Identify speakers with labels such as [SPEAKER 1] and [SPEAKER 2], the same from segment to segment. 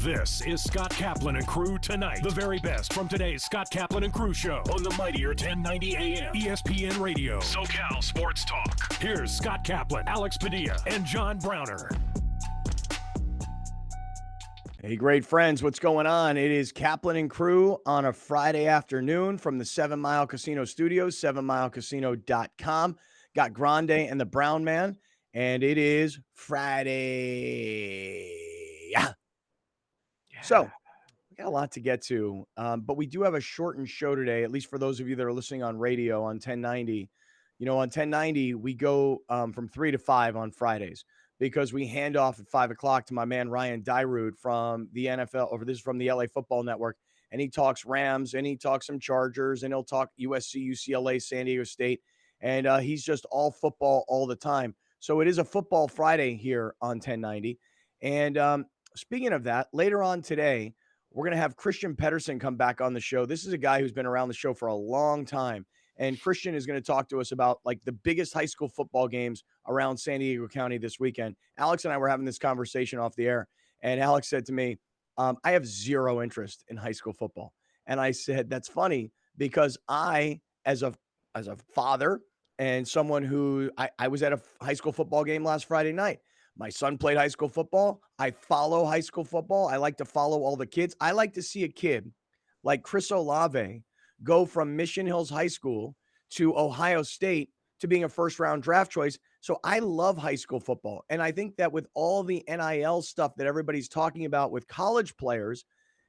[SPEAKER 1] This is Scott Kaplan and Crew Tonight. The very best from today's Scott Kaplan and Crew show on the mightier 1090 AM ESPN Radio. SoCal Sports Talk. Here's Scott Kaplan, Alex Padilla, and John Browner.
[SPEAKER 2] Hey, great friends, what's going on? It is Kaplan and Crew on a Friday afternoon from the 7 Mile Casino Studios, 7milecasino.com. Got Grande and the Brown Man, and it is Friday. Yeah. So, we got a lot to get to, but we do have a shortened show today, at least for those of you that are listening on radio on 1090. You know, on 1090, we go from 3 to 5 on Fridays because we hand off at 5 o'clock to my man Ryan Dyrud from the NFL, or this is from the LA Football Network, and he talks Rams, and he talks some Chargers, and he'll talk USC, UCLA, San Diego State, and he's just all football all the time. So it is a football Friday here on 1090, and speaking of that, later on today, we're going to have Christian Pedersen come back on the show. This is a guy who's been around the show for a long time. And Christian is going to talk to us about like the biggest high school football games around San Diego County this weekend. Alex and I were having this conversation off the air. And Alex said to me, I have zero interest in high school football. And I said, that's funny because I, as a father and someone who I was at a high school football game last Friday night. My son played high school football. I follow high school football. I like to follow all the kids. I like to see a kid like Chris Olave go from Mission Hills High School to Ohio State to being a first-round draft choice. So I love high school football. And I think that with all the NIL stuff that everybody's talking about with college players,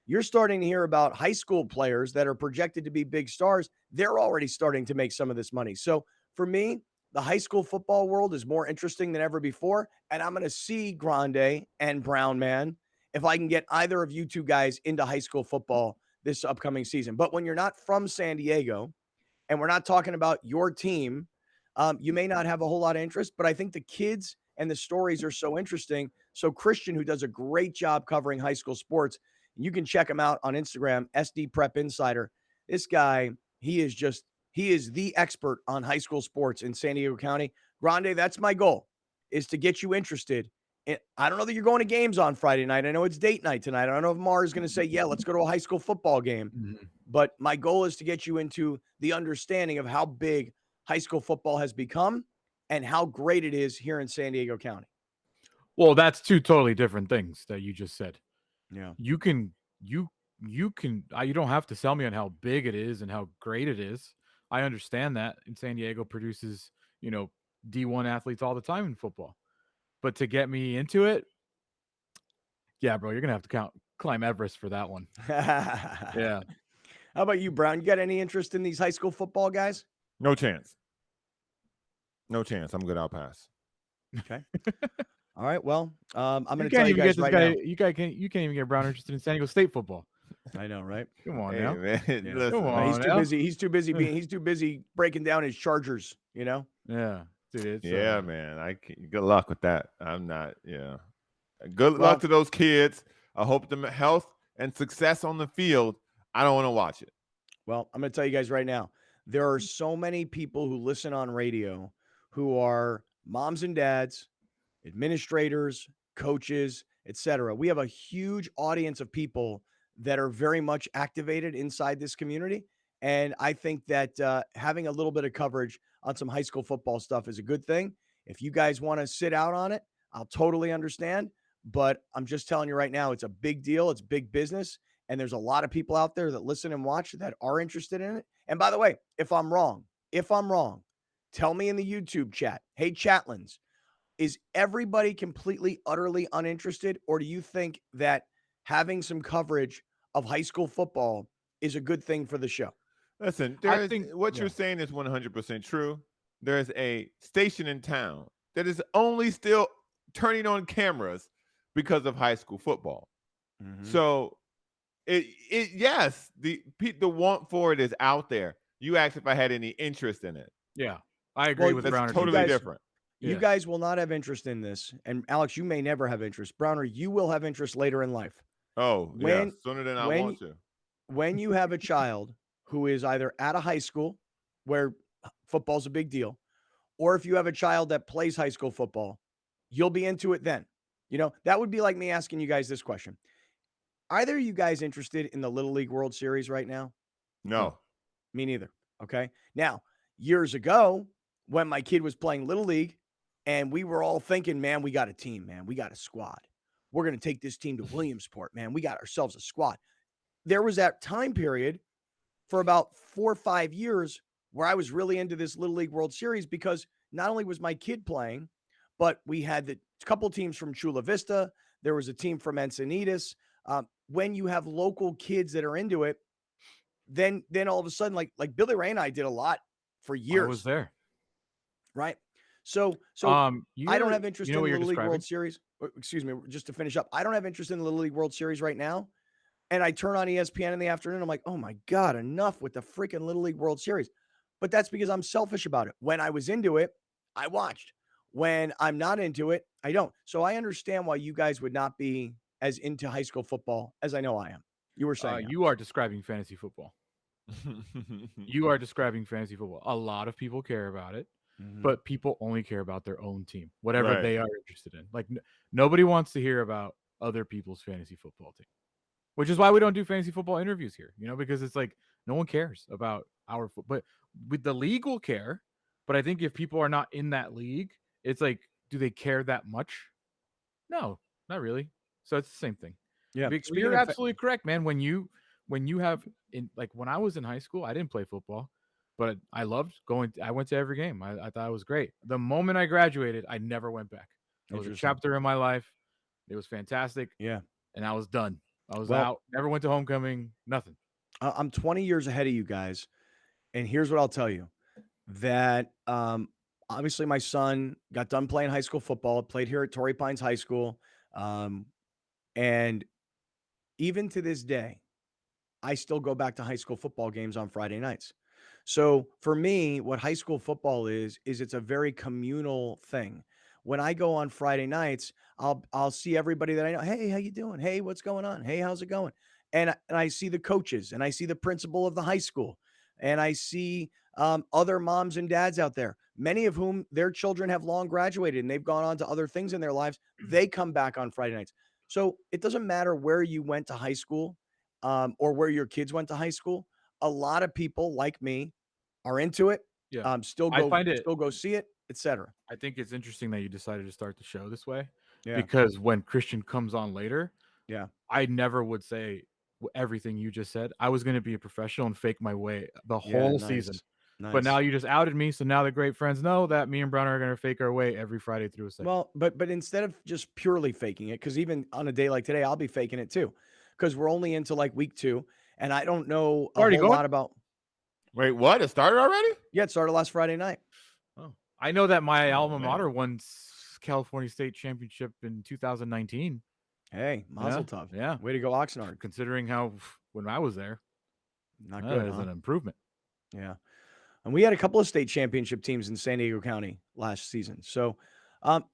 [SPEAKER 2] you're starting to hear about high school players that are projected to be big stars. They're already starting to make some of this money. So for me, the high school football world is more interesting than ever before, and I'm going to see Grande and Brown Man if I can get either of you two guys into high school football this upcoming season. But when you're not from San Diego and we're not talking about your team, you may not have a whole lot of interest, but I think the kids and the stories are so interesting. So Christian, who does a great job covering high school sports, you can check him out on Instagram, SD Prep Insider. This guy, he is the expert on high school sports in San Diego County. Grande, that's my goal, is to get you interested. And I don't know that you're going to games on Friday night. I know it's date night tonight. I don't know if Mars is going to say, yeah, let's go to a high school football game. Mm-hmm. But my goal is to get you into the understanding of how big high school football has become and how great it is here in San Diego County.
[SPEAKER 3] Well, that's two totally different things that you just said.
[SPEAKER 2] Yeah.
[SPEAKER 3] You don't have to sell me on how big it is and how great it is. I understand that. And San Diego produces, D1 athletes all the time in football. But to get me into it, yeah, bro, you're going to have to climb Everest for that one. Yeah.
[SPEAKER 2] How about you, Brown? You got any interest in these high school football guys?
[SPEAKER 4] No chance. I'm good. I'll pass.
[SPEAKER 2] Okay. All right. Well, I'm going to tell you guys right now.
[SPEAKER 3] You can't even get Brown interested in San Diego State football.
[SPEAKER 2] I know, right?
[SPEAKER 3] Come on now.
[SPEAKER 4] Man.
[SPEAKER 2] Yeah. Come on, he's too busy breaking down his Chargers,
[SPEAKER 3] Yeah. Dude,
[SPEAKER 4] man. Good luck with that. I'm not. Yeah. Good luck to those kids. I hope them health and success on the field. I don't want to watch it.
[SPEAKER 2] Well, I'm going to tell you guys right now. There are so many people who listen on radio who are moms and dads, administrators, coaches, etc. We have a huge audience of people that are very much activated inside this community. And I think that having a little bit of coverage on some high school football stuff is a good thing. If you guys want to sit out on it, I'll totally understand. But I'm just telling you right now, it's a big deal. It's big business. And there's a lot of people out there that listen and watch that are interested in it. And by the way, if I'm wrong, tell me in the YouTube chat. Hey, Chatlins, is everybody completely, utterly uninterested? Or do you think that having some coverage of high school football is a good thing for the show?
[SPEAKER 4] Listen, you're saying is 100% true. There's a station in town that is only still turning on cameras because of high school football. Mm-hmm. So, yes, the want for it is out there. You asked if I had any interest in it.
[SPEAKER 3] Yeah, I agree with Browner.
[SPEAKER 4] Totally different.
[SPEAKER 2] You guys will not have interest in this. And Alex, you may never have interest. Browner, you will have interest later in life.
[SPEAKER 4] Oh, sooner than I want to.
[SPEAKER 2] When you have a child who is either at a high school where football's a big deal, or if you have a child that plays high school football, you'll be into it then. That would be like me asking you guys this question. Either of you guys interested in the Little League World Series right now?
[SPEAKER 4] No.
[SPEAKER 2] Me neither. Okay. Now, years ago, when my kid was playing Little League and we were all thinking, man, we got a team, man. We got a squad. We're going to take this team to Williamsport, man. We got ourselves a squad. There was that time period for about 4 or 5 years where I was really into this Little League World Series because not only was my kid playing, but we had the couple teams from Chula Vista. There was a team from Encinitas. When you have local kids that are into it, then all of a sudden, like Billy Ray and I did a lot for years.
[SPEAKER 3] I was there.
[SPEAKER 2] Right. So I don't have interest in the Little League World Series. Excuse me, just to finish up. I don't have interest in the Little League World Series right now. And I turn on ESPN in the afternoon. I'm like, oh my God, enough with the freaking Little League World Series. But that's because I'm selfish about it. When I was into it, I watched. When I'm not into it, I don't. So I understand why you guys would not be as into high school football as I know I am. You were saying
[SPEAKER 3] you are describing fantasy football. You are describing fantasy football. A lot of people care about it, but people only care about their own team, whatever they are interested in. Like nobody wants to hear about other people's fantasy football team, which is why we don't do fantasy football interviews here, because it's like no one cares about our but with the league will care. But I think if people are not in that league, it's like, do they care that much? No, not really. So it's the same thing.
[SPEAKER 2] Yeah.
[SPEAKER 3] You're absolutely correct, man. When you have when I was in high school, I didn't play football, but I loved going. I went to every game. I thought it was great. The moment I graduated, I never went back. It was a chapter in my life. It was fantastic.
[SPEAKER 2] Yeah.
[SPEAKER 3] And I was done. I was out. Never went to homecoming. Nothing.
[SPEAKER 2] I'm 20 years ahead of you guys. And here's what I'll tell you. That obviously my son got done playing high school football, played here at Torrey Pines High School. And even to this day, I still go back to high school football games on Friday nights. So for me, what high school football is it's a very communal thing. When I go on Friday nights, I'll see everybody that I know. Hey, how you doing? Hey, what's going on? Hey, how's it going? And I see the coaches, and I see the principal of the high school, and I see other moms and dads out there, many of whom their children have long graduated and they've gone on to other things in their lives. They come back on Friday nights. So it doesn't matter where you went to high school or where your kids went to high school. A lot of people like me are into it.
[SPEAKER 3] Yeah.
[SPEAKER 2] Still go see it, etc.
[SPEAKER 3] I think it's interesting that you decided to start the show this way.
[SPEAKER 2] Yeah.
[SPEAKER 3] Because when Christian comes on later,
[SPEAKER 2] yeah,
[SPEAKER 3] I never would say everything you just said. I was going to be a professional and fake my way the whole season. Nice. But now you just outed me, so now the great friends know that me and Brown are going to fake our way every Friday through a segment.
[SPEAKER 2] Well, but instead of just purely faking it, because even on a day like today, I'll be faking it too, because we're only into like week 2, and I don't know a whole lot about.
[SPEAKER 4] Wait, what? It started already?
[SPEAKER 2] Yeah, it started last Friday night.
[SPEAKER 3] Oh, I know that my alma mater won California State Championship in 2019.
[SPEAKER 2] Hey, mazel tov.
[SPEAKER 3] Yeah.
[SPEAKER 2] Way to go, Oxnard.
[SPEAKER 3] Considering how when I was there.
[SPEAKER 2] Not good.
[SPEAKER 3] Is an improvement.
[SPEAKER 2] Yeah. And we had a couple of state championship teams in San Diego County last season. So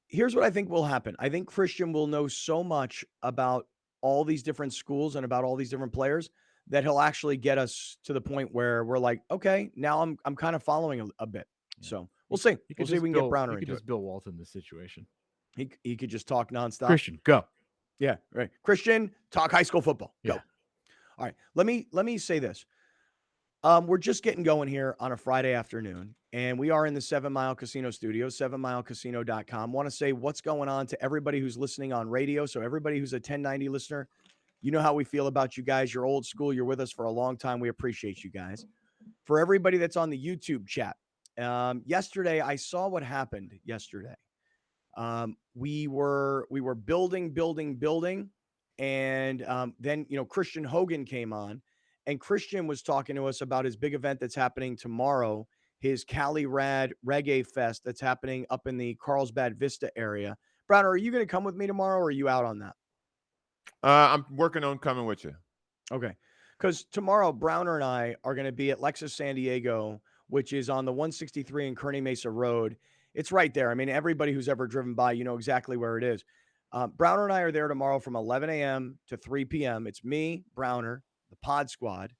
[SPEAKER 2] here's what I think will happen. I think Christian will know so much about all these different schools and about all these different players that he'll actually get us to the point where we're like, okay, now I'm kind of following a bit. Yeah. So we'll see. We'll see if we can get Browner into it.
[SPEAKER 3] He could just Bill Walton this situation.
[SPEAKER 2] He could just talk nonstop.
[SPEAKER 3] Christian, go.
[SPEAKER 2] Yeah, right. Christian, talk high school football. Go.
[SPEAKER 3] Yeah.
[SPEAKER 2] All right. Let me say this. We're just getting going here on a Friday afternoon, and we are in the 7 Mile Casino studios, 7milecasino.com. Want to say what's going on to everybody who's listening on radio. So everybody who's a 1090 listener, you know how we feel about you guys. You're old school. You're with us for a long time. We appreciate you guys. For everybody that's on the YouTube chat, yesterday I saw what happened yesterday. We were building, and then Christian Hogan came on. And Christian was talking to us about his big event that's happening tomorrow, his Cali Rad Reggae Fest that's happening up in the Carlsbad Vista area. Browner, are you going to come with me tomorrow, or are you out on that?
[SPEAKER 4] I'm working on coming with you.
[SPEAKER 2] Okay. Because tomorrow, Browner and I are going to be at Lexus San Diego, which is on the 163 and Kearney Mesa Road. It's right there. I mean, everybody who's ever driven by, you know exactly where it is. Browner and I are there tomorrow from 11 a.m. to 3 p.m. It's me, Browner, the Pod Squad,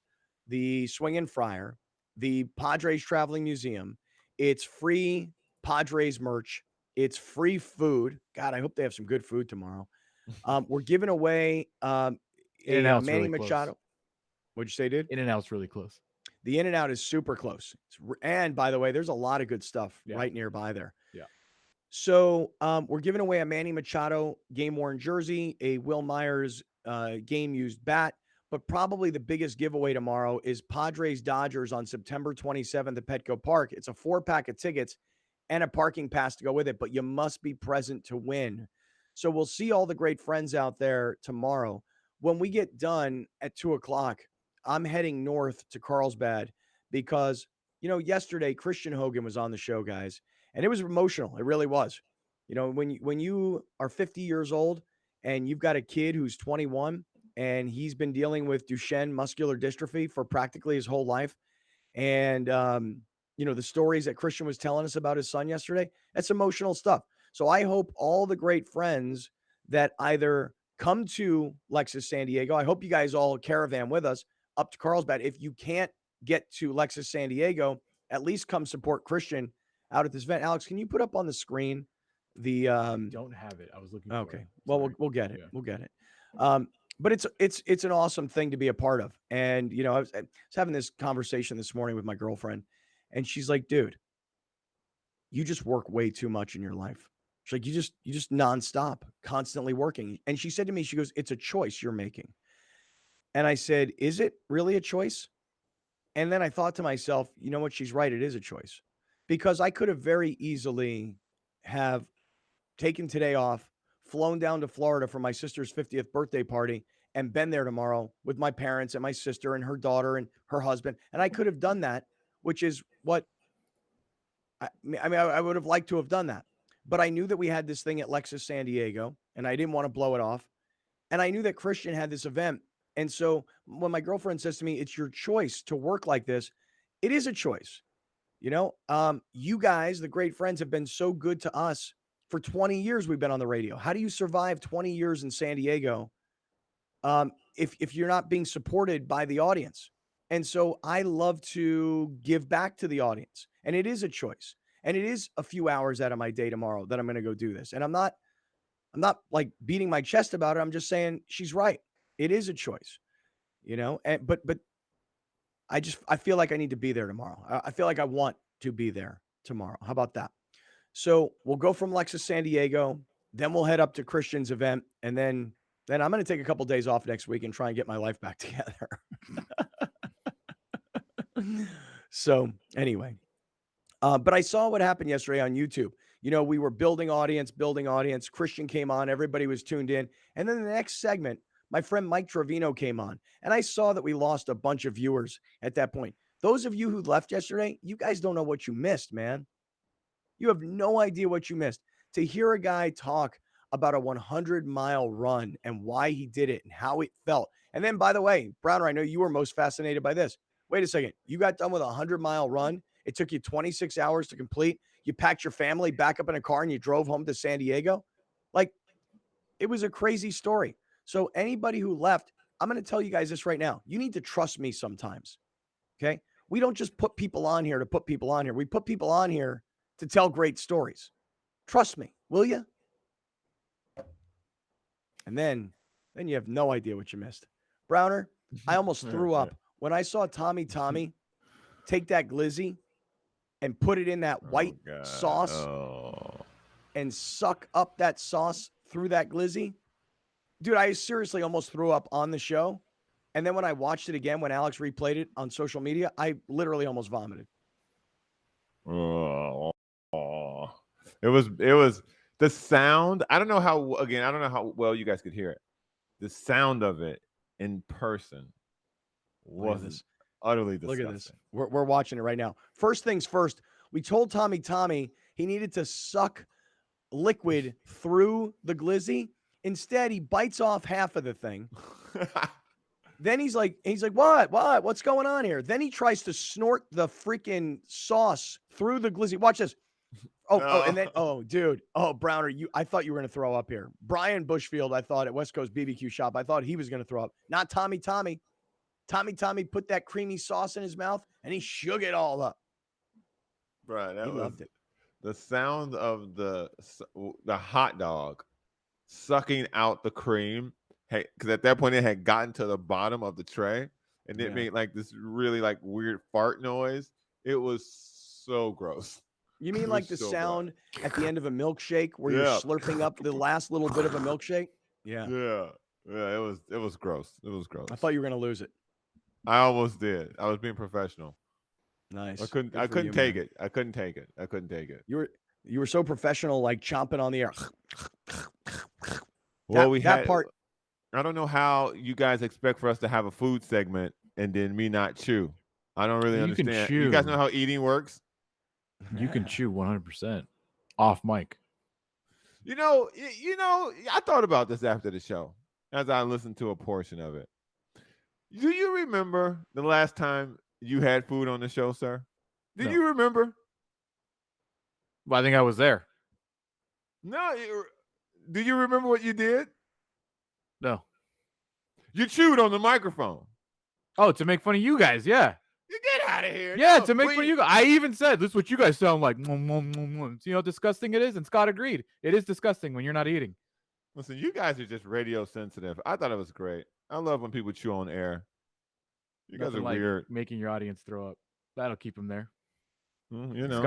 [SPEAKER 2] the Swingin' Friar, the Padres Traveling Museum. It's free Padres merch. It's free food. God, I hope they have some good food tomorrow. We're giving away
[SPEAKER 3] In-N-Out's
[SPEAKER 2] Manny
[SPEAKER 3] really
[SPEAKER 2] Machado.
[SPEAKER 3] close.
[SPEAKER 2] What'd you say, dude?
[SPEAKER 3] In-N-Out's really close.
[SPEAKER 2] The In-N-Out is super close. And by the way, there's a lot of good stuff right nearby there.
[SPEAKER 3] Yeah.
[SPEAKER 2] So we're giving away a Manny Machado game-worn jersey, a Will Myers game-used bat, but probably the biggest giveaway tomorrow is Padres-Dodgers on September 27th at Petco Park. It's a 4-pack of tickets and a parking pass to go with it, but you must be present to win. So we'll see all the great friends out there tomorrow. When we get done at 2 o'clock, I'm heading north to Carlsbad because, yesterday Christian Hogan was on the show, guys. And it was emotional. It really was. When you are 50 years old and you've got a kid who's 21 and he's been dealing with Duchenne muscular dystrophy for practically his whole life. And, the stories that Christian was telling us about his son yesterday, that's emotional stuff. So I hope all the great friends that either come to Lexus San Diego, I hope you guys all caravan with us up to Carlsbad. If you can't get to Lexus San Diego, at least come support Christian out at this event. Alex, can you put up on the screen the
[SPEAKER 3] don't have it. I was looking
[SPEAKER 2] okay.
[SPEAKER 3] for it.
[SPEAKER 2] Well, we'll get it. Yeah. We'll get it. But it's an awesome thing to be a part of. And I was having this conversation this morning with my girlfriend, and she's like, dude, you just work way too much in your life. She's like, you just nonstop, constantly working. And she said to me, she goes, it's a choice you're making. And I said, is it really a choice? And then I thought to myself, you know what? She's right. It is a choice. Because I could have very easily have taken today off, flown down to Florida for my sister's 50th birthday party, and been there tomorrow with my parents and my sister and her daughter and her husband. And I could have done that, which is what I would have liked to have done that. But I knew that we had this thing at Lexus San Diego, and I didn't want to blow it off. And I knew that Christian had this event. And so when my girlfriend says to me, it's your choice to work like this, it is a choice. You guys, the great friends, have been so good to us. For 20 years, we've been on the radio. How do you survive 20 years in San Diego if you're not being supported by the audience? And so I love to give back to the audience. And it is a choice. And it is a few hours out of my day tomorrow that I'm going to go do this. And I'm not like beating my chest about it. I'm just saying she's right. It is a choice, but I feel like I need to be there tomorrow. I feel like I want to be there tomorrow. How about that? So we'll go from Lexus San Diego, then we'll head up to Christian's event, and then I'm going to take a couple days off next week and try and get my life back together. So anyway, but I saw what happened yesterday on YouTube. We were building audience. Christian came on. Everybody was tuned in. And then the next segment, my friend Mike Trevino came on. And I saw that we lost a bunch of viewers at that point. Those of you who left yesterday, you guys don't know what you missed, man. You have no idea what you missed. To hear a guy talk about a 100-mile run and why he did it and how it felt. And then, by the way, Browner, I know you were most fascinated by this. Wait a second. You got done with a 100-mile run. It took you 26 hours to complete. You packed your family back up in a car and you drove home to San Diego. Like, it was a crazy story. So anybody who left, I'm going to tell you guys this right now. You need to trust me sometimes. Okay? We don't just put people on here to put people on here. We put people on here to tell great stories. Trust me, will you? And then you have no idea what you missed. Browner, I almost threw up when I saw Tommy take that glizzy and put it in that white sauce and suck up that sauce through that glizzy. Dude, I seriously almost threw up on the show. And then when I watched it again, when Alex replayed it on social media, I literally almost vomited.
[SPEAKER 4] It was the sound. I don't know how well you guys could hear it. The sound of it in person was utterly disgusting.
[SPEAKER 2] Look at this. We're watching it right now. First things first, we told Tommy he needed to suck liquid through the glizzy. Instead, he bites off half of the thing. Then he's like, what's going on here? Then he tries to snort the freaking sauce through the glizzy. Watch this. And then, dude. Browner, I thought you were going to throw up here. Brian Bushfield, I thought at West Coast BBQ Shop, I thought he was going to throw up. Not Tommy. Tommy put that creamy sauce in his mouth and he shook it all up.
[SPEAKER 4] Right,
[SPEAKER 2] he loved it.
[SPEAKER 4] The sound of the hot dog sucking out the cream hey, because at that point it had gotten to the bottom of the tray and it made like this really like weird fart noise. It was so gross.
[SPEAKER 2] You mean like the sound at the end of a milkshake where you're
[SPEAKER 4] Yeah.
[SPEAKER 2] slurping up the last little bit of a milkshake? Yeah.
[SPEAKER 4] Yeah. Yeah. It was gross. It was gross.
[SPEAKER 2] I thought you were going to lose it.
[SPEAKER 4] I almost did. I was being professional.
[SPEAKER 2] Nice.
[SPEAKER 4] I couldn't take it. I couldn't take it.
[SPEAKER 2] You were so professional, like chomping on the air.
[SPEAKER 4] Well,
[SPEAKER 2] that part.
[SPEAKER 4] I don't know how you guys expect for us to have a food segment and then me not chew. I don't really understand.
[SPEAKER 3] Can chew.
[SPEAKER 4] You guys know how eating works?
[SPEAKER 3] You can chew 100% off mic.
[SPEAKER 4] You know, I thought about this after the show as I listened to a portion of it. Do you remember the last time you had food on the show, sir? Do you remember?
[SPEAKER 3] Well, I think I was there.
[SPEAKER 4] No. Do you remember what you did?
[SPEAKER 3] No.
[SPEAKER 4] You chewed on the microphone.
[SPEAKER 3] Oh, to make fun of you guys, yeah.
[SPEAKER 4] You get out of here.
[SPEAKER 3] Yeah, no, to make fun of you guys. I even said, this is what you guys sound like. See how disgusting it is? And Scott agreed. It is disgusting when you're not eating.
[SPEAKER 4] Listen, you guys are just radio sensitive. I thought it was great. I love when people chew on air. You guys are like weird.
[SPEAKER 3] Making your audience throw up. That'll keep them there.
[SPEAKER 4] You know.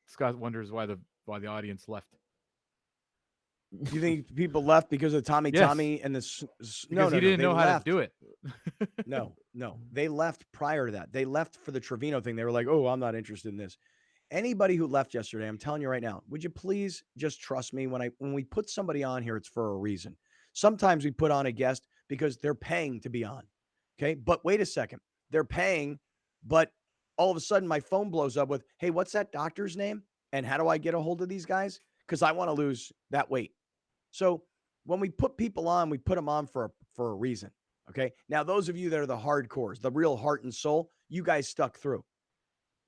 [SPEAKER 3] Scott wonders why the audience left.
[SPEAKER 2] Do you think people left because of Tommy and the
[SPEAKER 3] no, he didn't know how to do it.
[SPEAKER 2] No. They left prior to that. They left for the Trevino thing. They were like, "Oh, I'm not interested in this." Anybody who left yesterday, I'm telling you right now, would you please just trust me when we put somebody on here, it's for a reason. Sometimes we put on a guest because they're paying to be on. Okay? But wait a second. They're paying, but all of a sudden my phone blows up with, "Hey, what's that doctor's name? And how do I get a hold of these guys? Because I want to lose that weight." So when we put people on, we put them on for a reason. Okay. Now, those of you that are the hardcores, the real heart and soul, you guys stuck through.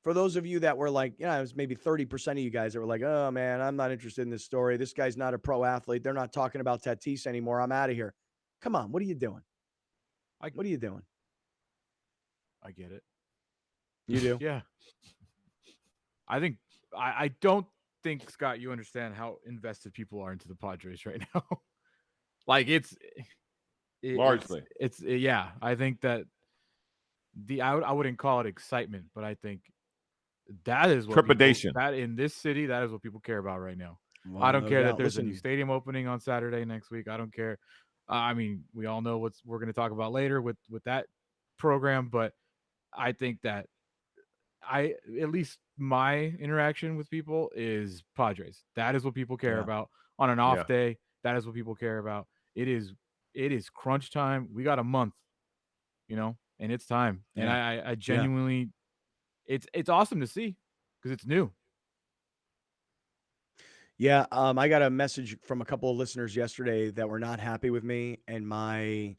[SPEAKER 2] For those of you that were like, it was maybe 30% of you guys that were like, "Oh man, I'm not interested in this story. This guy's not a pro athlete. They're not talking about Tatis anymore. I'm out of here." Come on. What are you doing? What are you doing?
[SPEAKER 3] I get it.
[SPEAKER 2] You do?
[SPEAKER 3] Yeah. I don't think, Scott, you understand how invested people are into the Padres right now. Like
[SPEAKER 4] largely.
[SPEAKER 3] Yeah. I think that I wouldn't call it excitement, but I think that is what
[SPEAKER 4] trepidation.
[SPEAKER 3] That in this city, that is what people care about right now.
[SPEAKER 2] Well,
[SPEAKER 3] I don't care that there's a new stadium opening on Saturday next week. I don't care. I mean, we all know what we're going to talk about later with that program, but I think that at least my interaction with people is Padres. That is what people care about on an off day. That is what people care about. It is crunch time. We got a month, and it's time. And I genuinely, it's awesome to see because it's new.
[SPEAKER 2] Yeah. I got a message from a couple of listeners yesterday that were not happy with me and my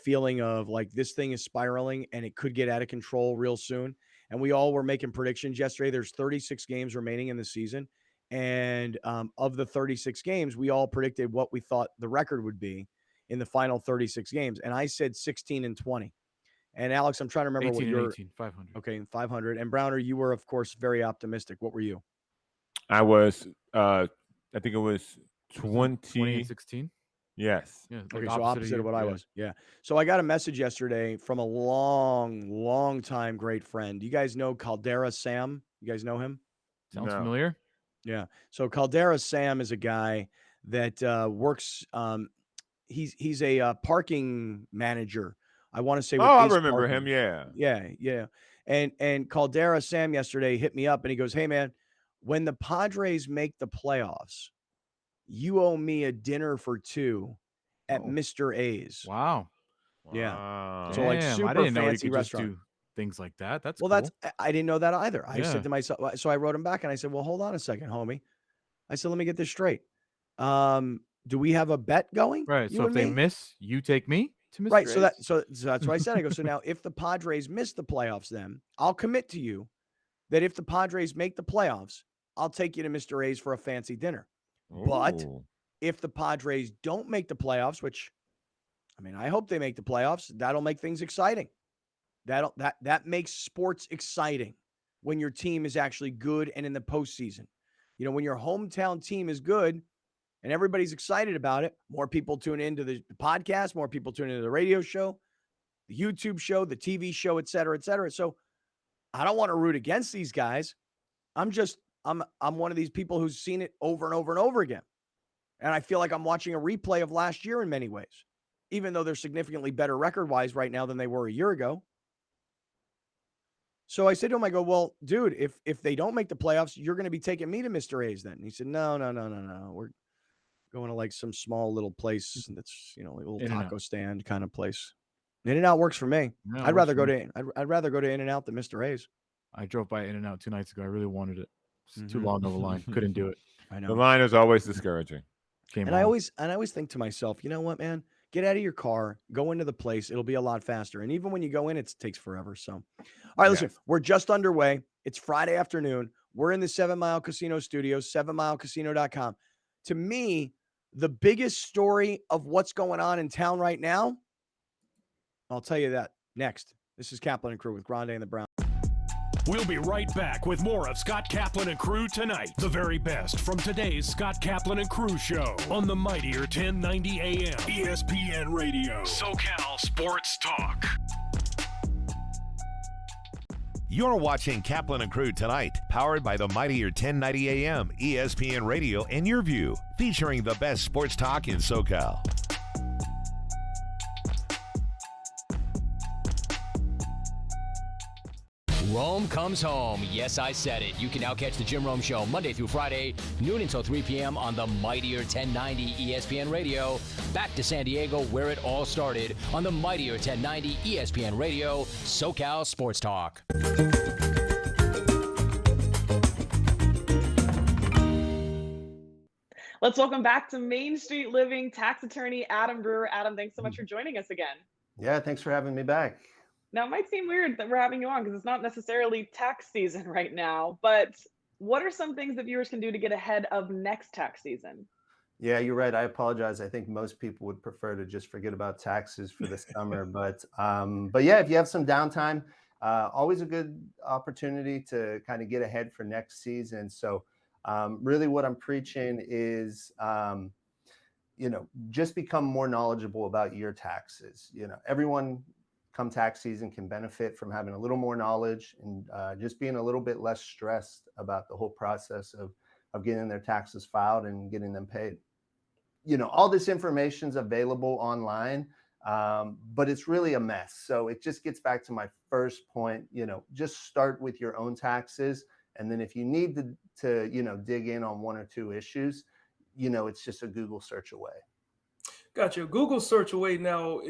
[SPEAKER 2] feeling of like this thing is spiraling and it could get out of control real soon. And we all were making predictions yesterday. There's 36 games remaining in the season. And of the 36 games, we all predicted what we thought the record would be in the final 36 games. And I said 16-20. And Alex, I'm trying to remember
[SPEAKER 3] 18
[SPEAKER 2] what you're
[SPEAKER 3] 18, 500.
[SPEAKER 2] Okay, 500. And Browner, you were, of course, very optimistic. What were you?
[SPEAKER 4] I was, I think it was
[SPEAKER 3] 20-16.
[SPEAKER 4] Yes.
[SPEAKER 2] Yeah. Okay, so opposite of what I was. Yeah. So I got a message yesterday from a long time great friend. You guys know Caldera Sam? You guys know him?
[SPEAKER 3] Sounds familiar.
[SPEAKER 2] Yeah. So Caldera Sam is a guy that works. He's a parking manager. I want to say.
[SPEAKER 4] I remember him. Yeah.
[SPEAKER 2] Yeah. And Caldera Sam yesterday hit me up and he goes, "Hey man, when the Padres make the playoffs, you owe me a dinner for two at Mr. A's."
[SPEAKER 3] Wow.
[SPEAKER 2] Yeah. So like super
[SPEAKER 3] I didn't know
[SPEAKER 2] fancy
[SPEAKER 3] you could
[SPEAKER 2] restaurant.
[SPEAKER 3] just do things like that. That's
[SPEAKER 2] well,
[SPEAKER 3] cool.
[SPEAKER 2] I didn't know that either. I said to myself, so I wrote him back and I said, "Well, hold on a second, homie." I said, "Let me get this straight. Do we have a bet going?"
[SPEAKER 3] Right. So if they miss, you take me to Mr.
[SPEAKER 2] Right.
[SPEAKER 3] A's?
[SPEAKER 2] So that's what I said. I go, so now if the Padres miss the playoffs, then I'll commit to you that if the Padres make the playoffs, I'll take you to Mr. A's for a fancy dinner.
[SPEAKER 4] Ooh.
[SPEAKER 2] But if the Padres don't make the playoffs, which, I mean, I hope they make the playoffs, that'll make things exciting. That makes sports exciting when your team is actually good and in the postseason. When your hometown team is good, and everybody's excited about it. More people tune into the podcast, more people tune into the radio show, the YouTube show, the TV show, et cetera, et cetera. So I don't want to root against these guys. I'm one of these people who's seen it over and over and over again. And I feel like I'm watching a replay of last year in many ways, even though they're significantly better record-wise right now than they were a year ago. So I said to him, I go, well, dude, if they don't make the playoffs, you're going to be taking me to Mr. A's then. And he said, no. We're going to like some small little place that's, a little taco stand kind of place. In-N-Out works for me.
[SPEAKER 3] No,
[SPEAKER 2] I'd rather go to In-N-Out than Mr. A's.
[SPEAKER 3] I drove by In-N-Out 2 nights ago. I really wanted it. It's too long of a line. Couldn't do it.
[SPEAKER 2] I know.
[SPEAKER 4] The line is always discouraging.
[SPEAKER 2] I always think to myself, you know what, man? Get out of your car, go into the place. It'll be a lot faster. And even when you go in, it takes forever. So, all right, listen, we're just underway. It's Friday afternoon. We're in the 7 Mile Casino studios, 7milecasino.com. To me, the biggest story of what's going on in town right now, I'll tell you that next. This is Kaplan and Crew with Grande and the Brown.
[SPEAKER 1] We'll be right back with more of Scott Kaplan and Crew tonight. The very best from today's Scott Kaplan and Crew show on the mightier 1090 AM ESPN Radio. SoCal Sports Talk.
[SPEAKER 5] You're watching Kaplan and Crew tonight, powered by the mightier 1090 AM ESPN Radio and Your View, featuring the best sports talk in SoCal.
[SPEAKER 6] Rome comes home. Yes, I said it. You can now catch the Jim Rome Show Monday through Friday, noon until 3 p.m. on the mightier 1090 ESPN Radio. Back to San Diego, where it all started, on the mightier 1090 ESPN Radio, SoCal Sports Talk.
[SPEAKER 7] Let's welcome back to Main Street Living tax attorney Adam Brewer. Adam, thanks so much for joining us again.
[SPEAKER 8] Yeah, thanks for having me back.
[SPEAKER 7] Now, it might seem weird that we're having you on because it's not necessarily tax season right now, but what are some things that viewers can do to get ahead of next tax season?
[SPEAKER 8] Yeah, you're right. I apologize. I think most people would prefer to just forget about taxes for the summer, but yeah, if you have some downtime, always a good opportunity to kind of get ahead for next season. So really what I'm preaching is, just become more knowledgeable about your taxes. Everyone come tax season can benefit from having a little more knowledge and just being a little bit less stressed about the whole process of getting their taxes filed and getting them paid. All this information is available online, but it's really a mess. So it just gets back to my first point, just start with your own taxes. And then if you need to dig in on one or two issues, it's just a Google search away.
[SPEAKER 9] Gotcha. Google search away. Now,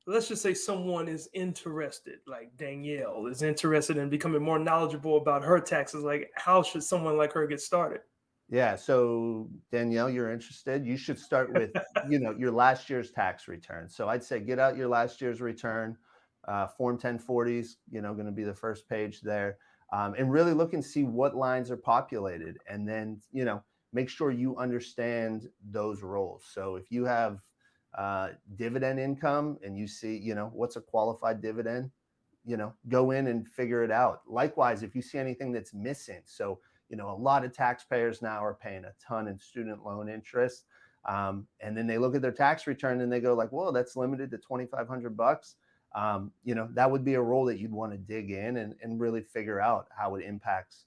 [SPEAKER 9] let's just say someone is interested, like Danielle is interested in becoming more knowledgeable about her taxes. Like, how should someone like her get started?
[SPEAKER 8] Yeah. So Danielle, you're interested. You should start with, your last year's tax return. So I'd say get out your last year's return. Form 1040 is, going to be the first page there. And really look and see what lines are populated. And then, make sure you understand those roles. So if you have dividend income and you see, what's a qualified dividend, go in and figure it out. Likewise, if you see anything that's missing. So, a lot of taxpayers now are paying a ton in student loan interest. And then they look at their tax return and they go like, whoa, that's limited to $2,500. That would be a role that you'd want to dig in and really figure out how it impacts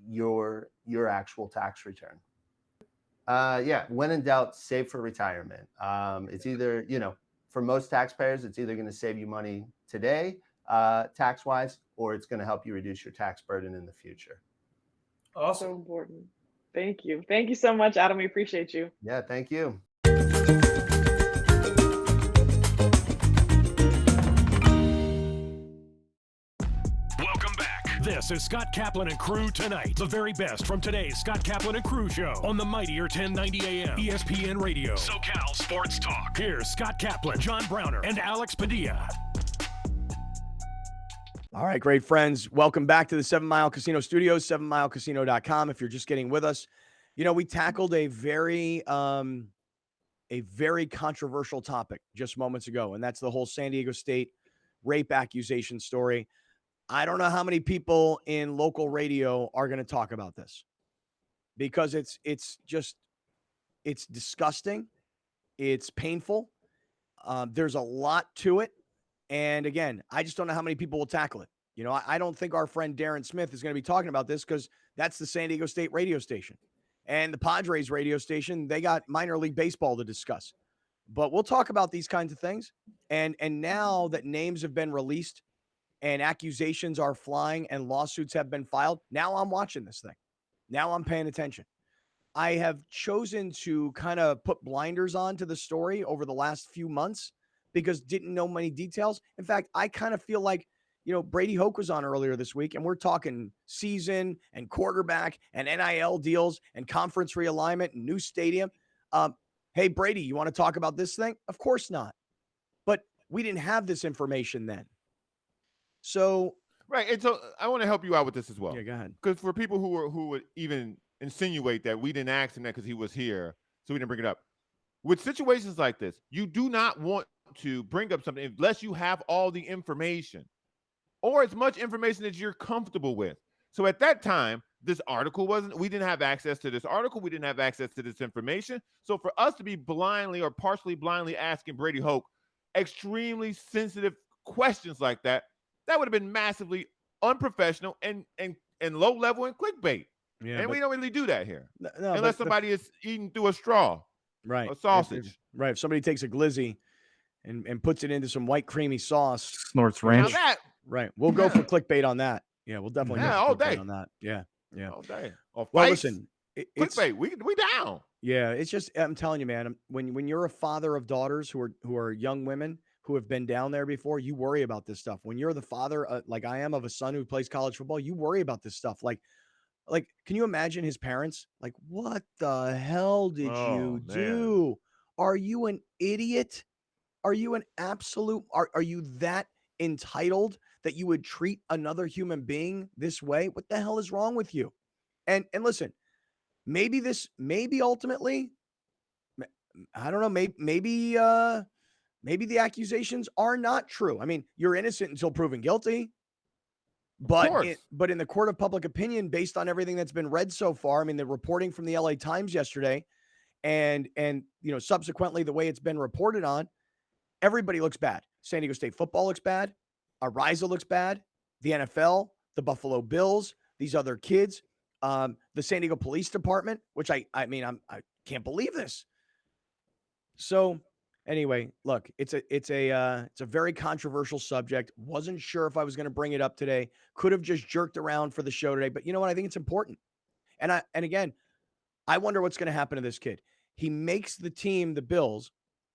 [SPEAKER 8] your actual tax return. When in doubt, save for retirement. It's either, for most taxpayers, it's either going to save you money today, tax-wise, or it's going to help you reduce your tax burden in the future.
[SPEAKER 9] Awesome.
[SPEAKER 7] So important. Thank you. Thank you so much, Adam. We appreciate you.
[SPEAKER 8] Yeah, thank you.
[SPEAKER 1] Welcome back. This is Scott Kaplan and Crew tonight. The very best from today's Scott Kaplan and Crew show on the mightier 1090 AM ESPN Radio. SoCal Sports Talk. Here's Scott Kaplan, John Browner, and Alex Padilla.
[SPEAKER 2] All right, great friends. Welcome back to the 7 Mile Casino Studios, 7milecasino.com. If you're just getting with us, we tackled a very controversial topic just moments ago, and that's the whole San Diego State rape accusation story. I don't know how many people in local radio are going to talk about this because it's disgusting. It's painful. There's a lot to it. And again, I just don't know how many people will tackle it. You know, I don't think our friend Darren Smith is going to be talking about this because that's the San Diego State radio station. And the Padres radio station, they got minor league baseball to discuss. But we'll talk about these kinds of things. And now that names have been released and accusations are flying and lawsuits have been filed, now I'm watching this thing. Now I'm paying attention. I have chosen to kind of put blinders on to the story over the last few months because didn't know many details. In fact, I kind of feel like, you know, Brady Hoke was on earlier this week, and we're talking season and quarterback and NIL deals and conference realignment and new stadium. Hey, Brady, you want to talk about this thing? Of course not. But we didn't have this information then. So
[SPEAKER 4] right, and so I want to help you out with this as well.
[SPEAKER 2] Yeah, go ahead.
[SPEAKER 4] Because for people who would even insinuate that we didn't ask him that because he was here, so we didn't bring it up. With situations like this, you do not want to bring up something unless you have all the information or as much information as you're comfortable with. So at that time, this article we didn't have access to this article. We didn't have access to this information. So for us to be blindly or partially blindly asking Brady Hoke extremely sensitive questions like that, that would have been massively unprofessional and low level and clickbait. Yeah, and we don't really do that here. No, unless somebody is eating through a straw.
[SPEAKER 2] Right.
[SPEAKER 4] A sausage.
[SPEAKER 2] Right. If somebody takes a glizzy and puts it into some white creamy sauce.
[SPEAKER 3] Snorts ranch.
[SPEAKER 4] Now that,
[SPEAKER 2] right. We'll go for clickbait on that. Yeah, we'll definitely go for
[SPEAKER 4] all
[SPEAKER 2] clickbait
[SPEAKER 4] day
[SPEAKER 2] on that. Yeah. Yeah.
[SPEAKER 4] All day.
[SPEAKER 2] Well, listen.
[SPEAKER 4] Clickbait. We down.
[SPEAKER 2] Yeah, it's just, I'm telling you, man, when you're a father of daughters who are young women who have been down there before, you worry about this stuff. When you're the father, like I am, of a son who plays college football, you worry about this stuff. Like, can you imagine his parents? Like, what the hell did you do? Are you an idiot? Are you an absolute, are you that entitled that you would treat another human being this way? What the hell is wrong with you? And listen, maybe ultimately, I don't know, maybe the accusations are not true. I mean, you're innocent until proven guilty. But in the court of public opinion, based on everything that's been read so far, I mean, the reporting from the LA Times yesterday and you know, subsequently the way it's been reported on, everybody looks bad. San Diego State football looks bad. Ariza looks bad. The NFL, the Buffalo Bills, these other kids, the San Diego Police Department, which I can't believe this. So anyway, look, it's a very controversial subject. Wasn't sure if I was going to bring it up today. Could have just jerked around for the show today, but you know what? I think it's important. And again, I wonder what's going to happen to this kid. He makes the team, the Bills.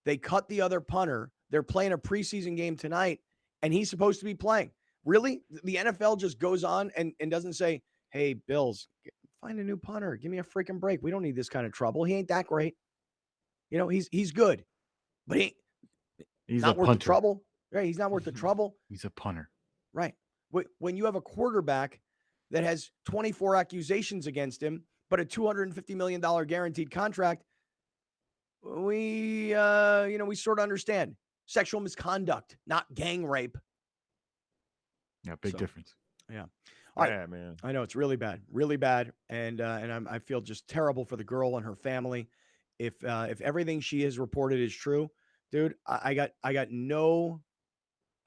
[SPEAKER 2] They cut the other punter. They're playing a preseason game tonight, and he's supposed to be playing. Really? The NFL just goes on and doesn't say, "Hey, Bills, find a new punter. Give me a freaking break. We don't need this kind of trouble. He ain't that great. You know, he's good. But he's not worth the trouble. Right? He's not worth the trouble.
[SPEAKER 3] He's a punter.
[SPEAKER 2] Right. When you have a quarterback that has 24 accusations against him, but a $250 million guaranteed contract, we sort of understand sexual misconduct, not gang rape.
[SPEAKER 3] Yeah, big difference.
[SPEAKER 2] Yeah. All right,
[SPEAKER 4] yeah, man.
[SPEAKER 2] I know it's really bad, and I feel just terrible for the girl and her family. If everything she has reported is true, dude, I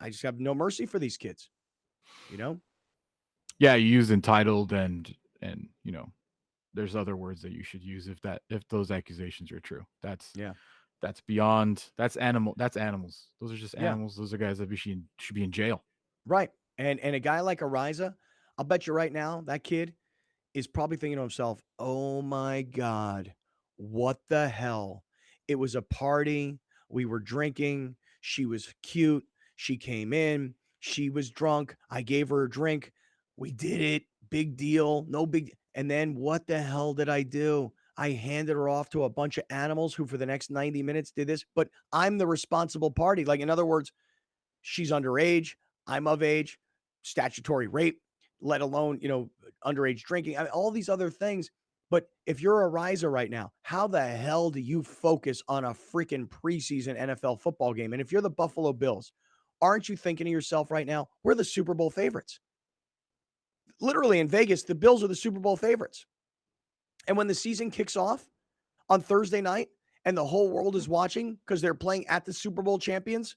[SPEAKER 2] just have no mercy for these kids. You know?
[SPEAKER 3] Yeah, you use entitled and you know, there's other words that you should use if those accusations are true. That's beyond, that's animals. Those are just animals. Those are guys that should be in jail.
[SPEAKER 2] Right. And a guy like Ariza, I'll bet you right now that kid is probably thinking to himself, "Oh my God, what the hell? It was a party. We were drinking. She was cute. She came in. She was drunk. I gave her a drink. We did it. Big deal. No big. And then what the hell did I do? I handed her off to a bunch of animals who for the next 90 minutes did this, but I'm the responsible party." Like, in other words, she's underage. I'm of age, statutory rape, let alone, you know, underage drinking. I mean, all these other things. But if you're a Ariza right now, how the hell do you focus on a freaking preseason NFL football game? And if you're the Buffalo Bills, aren't you thinking to yourself right now, we're the Super Bowl favorites? Literally in Vegas, the Bills are the Super Bowl favorites. And when the season kicks off on Thursday night and the whole world is watching because they're playing at the Super Bowl champions,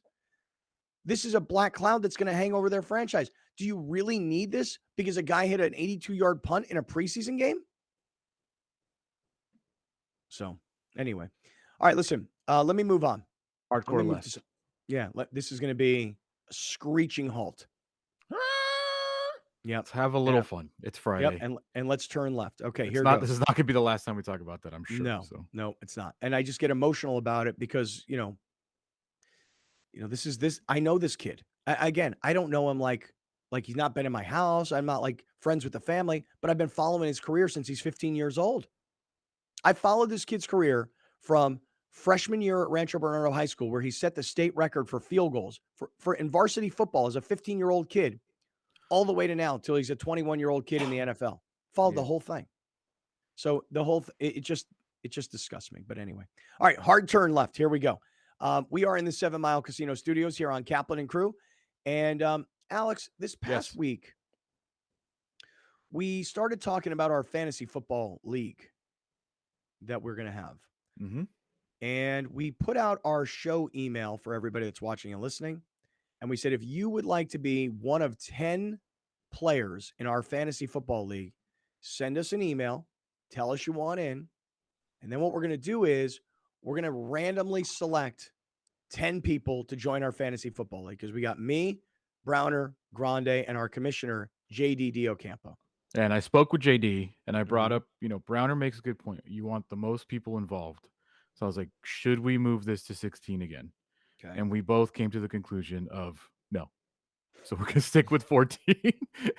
[SPEAKER 2] this is a black cloud that's going to hang over their franchise. Do you really need this because a guy hit an 82-yard punt in a preseason game? So, anyway. All right, listen, let me move on.
[SPEAKER 3] Hardcore left.
[SPEAKER 2] This is going to be a screeching halt.
[SPEAKER 3] Let's have a little fun. It's Friday.
[SPEAKER 2] Yep, and let's turn left. Okay,
[SPEAKER 3] This is not going to be the last time we talk about that, I'm sure.
[SPEAKER 2] No, it's not. And I just get emotional about it because, this. I know this kid. I don't know him like he's not been in my house. I'm not like friends with the family, but I've been following his career since he's 15 years old. I followed this kid's career from freshman year at Rancho Bernardo High School, where he set the state record for field goals for in varsity football as a 15-year-old kid, all the way to now until he's a 21-year-old kid in the NFL. Followed the whole thing. So the whole it just disgusts me. But anyway, all right, hard turn left. Here we go. We are in the 7 Mile Casino Studios here on Kaplan and Crew, and Alex, this past week we started talking about our fantasy football league that we're going to have.
[SPEAKER 3] Mm-hmm.
[SPEAKER 2] And we put out our show email for everybody that's watching and listening. And we said, if you would like to be one of 10 players in our fantasy football league, send us an email, tell us you want in. And then what we're going to do is we're going to randomly select 10 people to join our fantasy football league. Because we got me, Browner, Grande, and our commissioner, JD Diocampo.
[SPEAKER 3] And I spoke with JD and I brought up, Browner makes a good point. You want the most people involved. So I was like, should we move this to 16 again? Okay. And we both came to the conclusion of no. So we're going to stick with 14.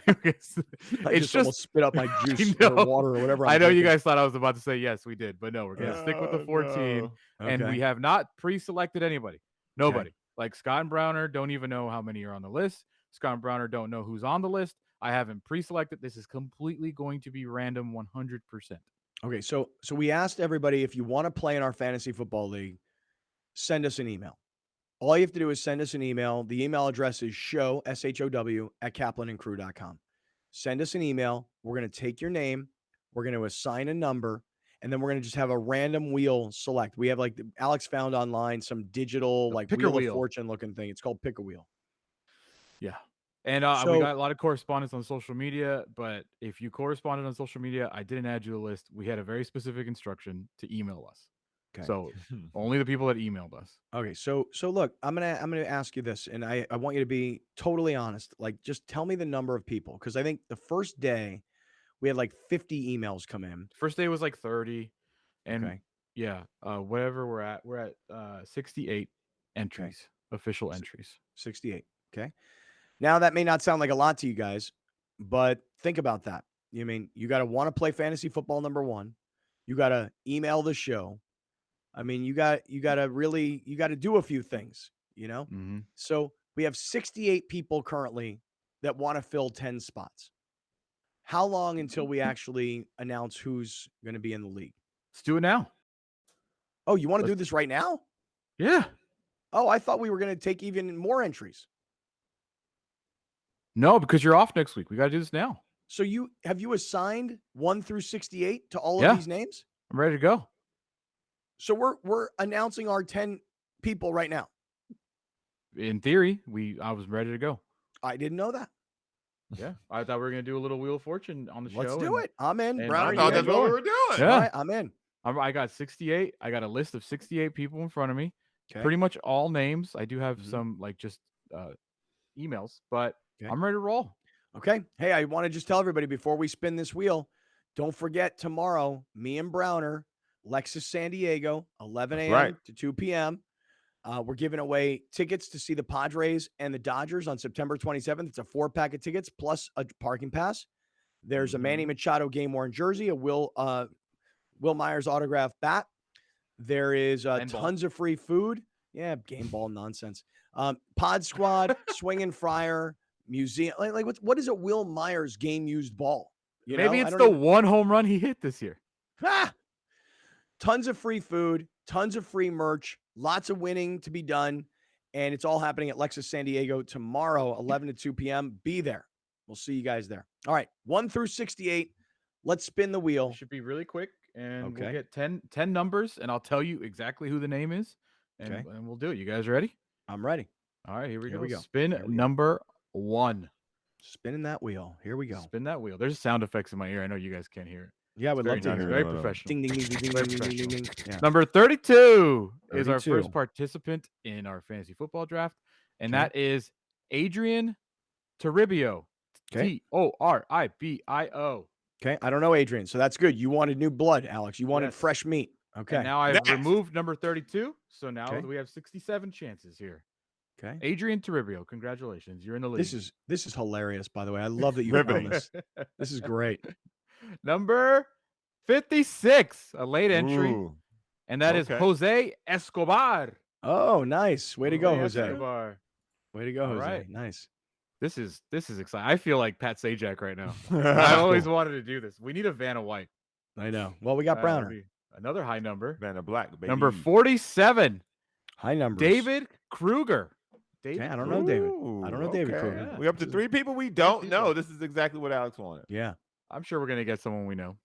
[SPEAKER 2] I just almost spit out my juice or water or whatever.
[SPEAKER 3] I know you guys thought I was about to say yes, we did. But no, we're going to stick with the 14. No. And we have not pre-selected anybody. Nobody. Okay. Like Scott and Browner don't even know how many are on the list. Scott and Browner don't know who's on the list. I haven't pre-selected. This is completely going to be random 100%.
[SPEAKER 2] Okay, so we asked everybody, if you want to play in our fantasy football league, send us an email. All you have to do is send us an email. The email address is show, SHOW, @kaplanandcrew.com. Send us an email. We're going to take your name. We're going to assign a number, and then we're going to just have a random wheel select. We have, like, Alex found online some digital, like, Wheel of Fortune looking thing. It's called Pick a Wheel.
[SPEAKER 3] Yeah. And we got a lot of correspondence on social media, but if you corresponded on social media, I didn't add you to the list. We had a very specific instruction to email us. Okay. So only the people that emailed us.
[SPEAKER 2] Okay. So look, I'm gonna ask you this, and I want you to be totally honest. Like, just tell me the number of people, because I think the first day we had like 50 emails come in.
[SPEAKER 3] First day was like 30, and whatever we're at 68 entries, official entries.
[SPEAKER 2] 68. Okay. Now, that may not sound like a lot to you guys, but think about that. You mean you got to want to play fantasy football, number one. You got to email the show. I mean, you got to do a few things,
[SPEAKER 3] Mm-hmm.
[SPEAKER 2] So we have 68 people currently that want to fill 10 spots. How long until we actually announce who's going to be in the league?
[SPEAKER 3] Let's do it now.
[SPEAKER 2] Oh, you want to do this right now?
[SPEAKER 3] Yeah.
[SPEAKER 2] Oh, I thought we were going to take even more entries.
[SPEAKER 3] No, because you're off next week. We got to do this now.
[SPEAKER 2] So have you assigned 1 through 68 to all of these names?
[SPEAKER 3] I'm ready to go.
[SPEAKER 2] So we're announcing our 10 people right now.
[SPEAKER 3] In theory, I was ready to go.
[SPEAKER 2] I didn't know that.
[SPEAKER 3] Yeah, I thought we were going to do a little Wheel of Fortune on the show.
[SPEAKER 2] Let's do it. I'm in.
[SPEAKER 4] I thought that's what we were doing.
[SPEAKER 3] Yeah,
[SPEAKER 2] all right, I'm in.
[SPEAKER 3] I got 68. I got a list of 68 people in front of me.
[SPEAKER 2] Okay.
[SPEAKER 3] Pretty much all names. I do have some just emails, but I'm ready to roll.
[SPEAKER 2] Okay. Hey, I want to just tell everybody before we spin this wheel, don't forget tomorrow, me and Browner, Lexus San Diego, 11 a.m. to 2 p.m. We're giving away tickets to see the Padres and the Dodgers on September 27th. It's a 4-pack of tickets plus a parking pass. There's a Manny Machado game-worn jersey, a Will Myers autographed bat. There is tons of free food. Yeah, game ball nonsense. Pod Squad, Swing and Fryer, museum. Like what is a Will Myers game-used ball?
[SPEAKER 3] Maybe it's the one home run he hit this year.
[SPEAKER 2] Tons of free food, tons of free merch, lots of winning to be done. And it's all happening at Lexus San Diego tomorrow, 11 to 2 p.m. Be there. We'll see you guys there. All right, 1 through 68. Let's spin the wheel.
[SPEAKER 3] It should be really quick, and
[SPEAKER 2] Okay.
[SPEAKER 3] we'll get 10 numbers, and I'll tell you exactly who the name is, and,
[SPEAKER 2] Okay.
[SPEAKER 3] and we'll do it. You guys ready?
[SPEAKER 2] I'm ready.
[SPEAKER 3] All right, here we go.
[SPEAKER 2] Here
[SPEAKER 3] Spin
[SPEAKER 2] we go.
[SPEAKER 3] number 1.
[SPEAKER 2] Spinning that wheel. Here we go.
[SPEAKER 3] Spin that wheel. There's sound effects in my ear. I know you guys can't hear it.
[SPEAKER 2] Yeah, I would love to
[SPEAKER 3] nice,
[SPEAKER 2] hear
[SPEAKER 3] very
[SPEAKER 2] it.
[SPEAKER 3] professional.
[SPEAKER 2] Ding, ding, ding, ding, ding,
[SPEAKER 3] Very
[SPEAKER 2] ding, ding, ding, ding,
[SPEAKER 3] professional.
[SPEAKER 2] ding. Yeah.
[SPEAKER 3] Number 32 is our
[SPEAKER 2] 32.
[SPEAKER 3] first participant in our fantasy football draft, and
[SPEAKER 2] Okay.
[SPEAKER 3] that is Adrian Toribio.
[SPEAKER 2] Okay.
[SPEAKER 3] Toribio.
[SPEAKER 2] Okay. I don't know Adrian, so that's good. You wanted new blood, Alex. You wanted
[SPEAKER 3] Yes.
[SPEAKER 2] fresh meat. Okay.
[SPEAKER 3] And now I've
[SPEAKER 4] Next.
[SPEAKER 3] removed number 32, so now
[SPEAKER 2] Okay.
[SPEAKER 3] we have 67 chances here.
[SPEAKER 2] Okay.
[SPEAKER 3] Adrian Toribio, congratulations. You're in the league.
[SPEAKER 2] This is hilarious, by the way. I love that you found
[SPEAKER 4] Riveting.
[SPEAKER 2] this. This is great.
[SPEAKER 3] Number 56, a late entry,
[SPEAKER 4] Ooh.
[SPEAKER 3] and that is
[SPEAKER 4] Okay.
[SPEAKER 3] Jose Escobar.
[SPEAKER 2] Oh, nice. Way to go, Jose.
[SPEAKER 3] Escobar.
[SPEAKER 2] Way to go,
[SPEAKER 3] All
[SPEAKER 2] Jose.
[SPEAKER 3] right.
[SPEAKER 2] Nice.
[SPEAKER 3] This is exciting. I feel like Pat Sajak right now. I always wanted to do this. We need a Vanna White.
[SPEAKER 2] I know. Well, we got
[SPEAKER 3] That'll
[SPEAKER 2] Browner.
[SPEAKER 3] be another high number.
[SPEAKER 4] Vanna Black, baby.
[SPEAKER 3] Number 47,
[SPEAKER 2] High numbers.
[SPEAKER 3] David Kruger.
[SPEAKER 2] Okay,
[SPEAKER 3] David
[SPEAKER 2] I don't know David.
[SPEAKER 4] Ooh,
[SPEAKER 2] I don't know David
[SPEAKER 4] okay.
[SPEAKER 2] Kruger.
[SPEAKER 3] Yeah.
[SPEAKER 4] We up to 3 people we don't
[SPEAKER 3] people.
[SPEAKER 4] know. This is exactly what Alex wanted.
[SPEAKER 2] Yeah.
[SPEAKER 3] I'm sure we're gonna get someone we know.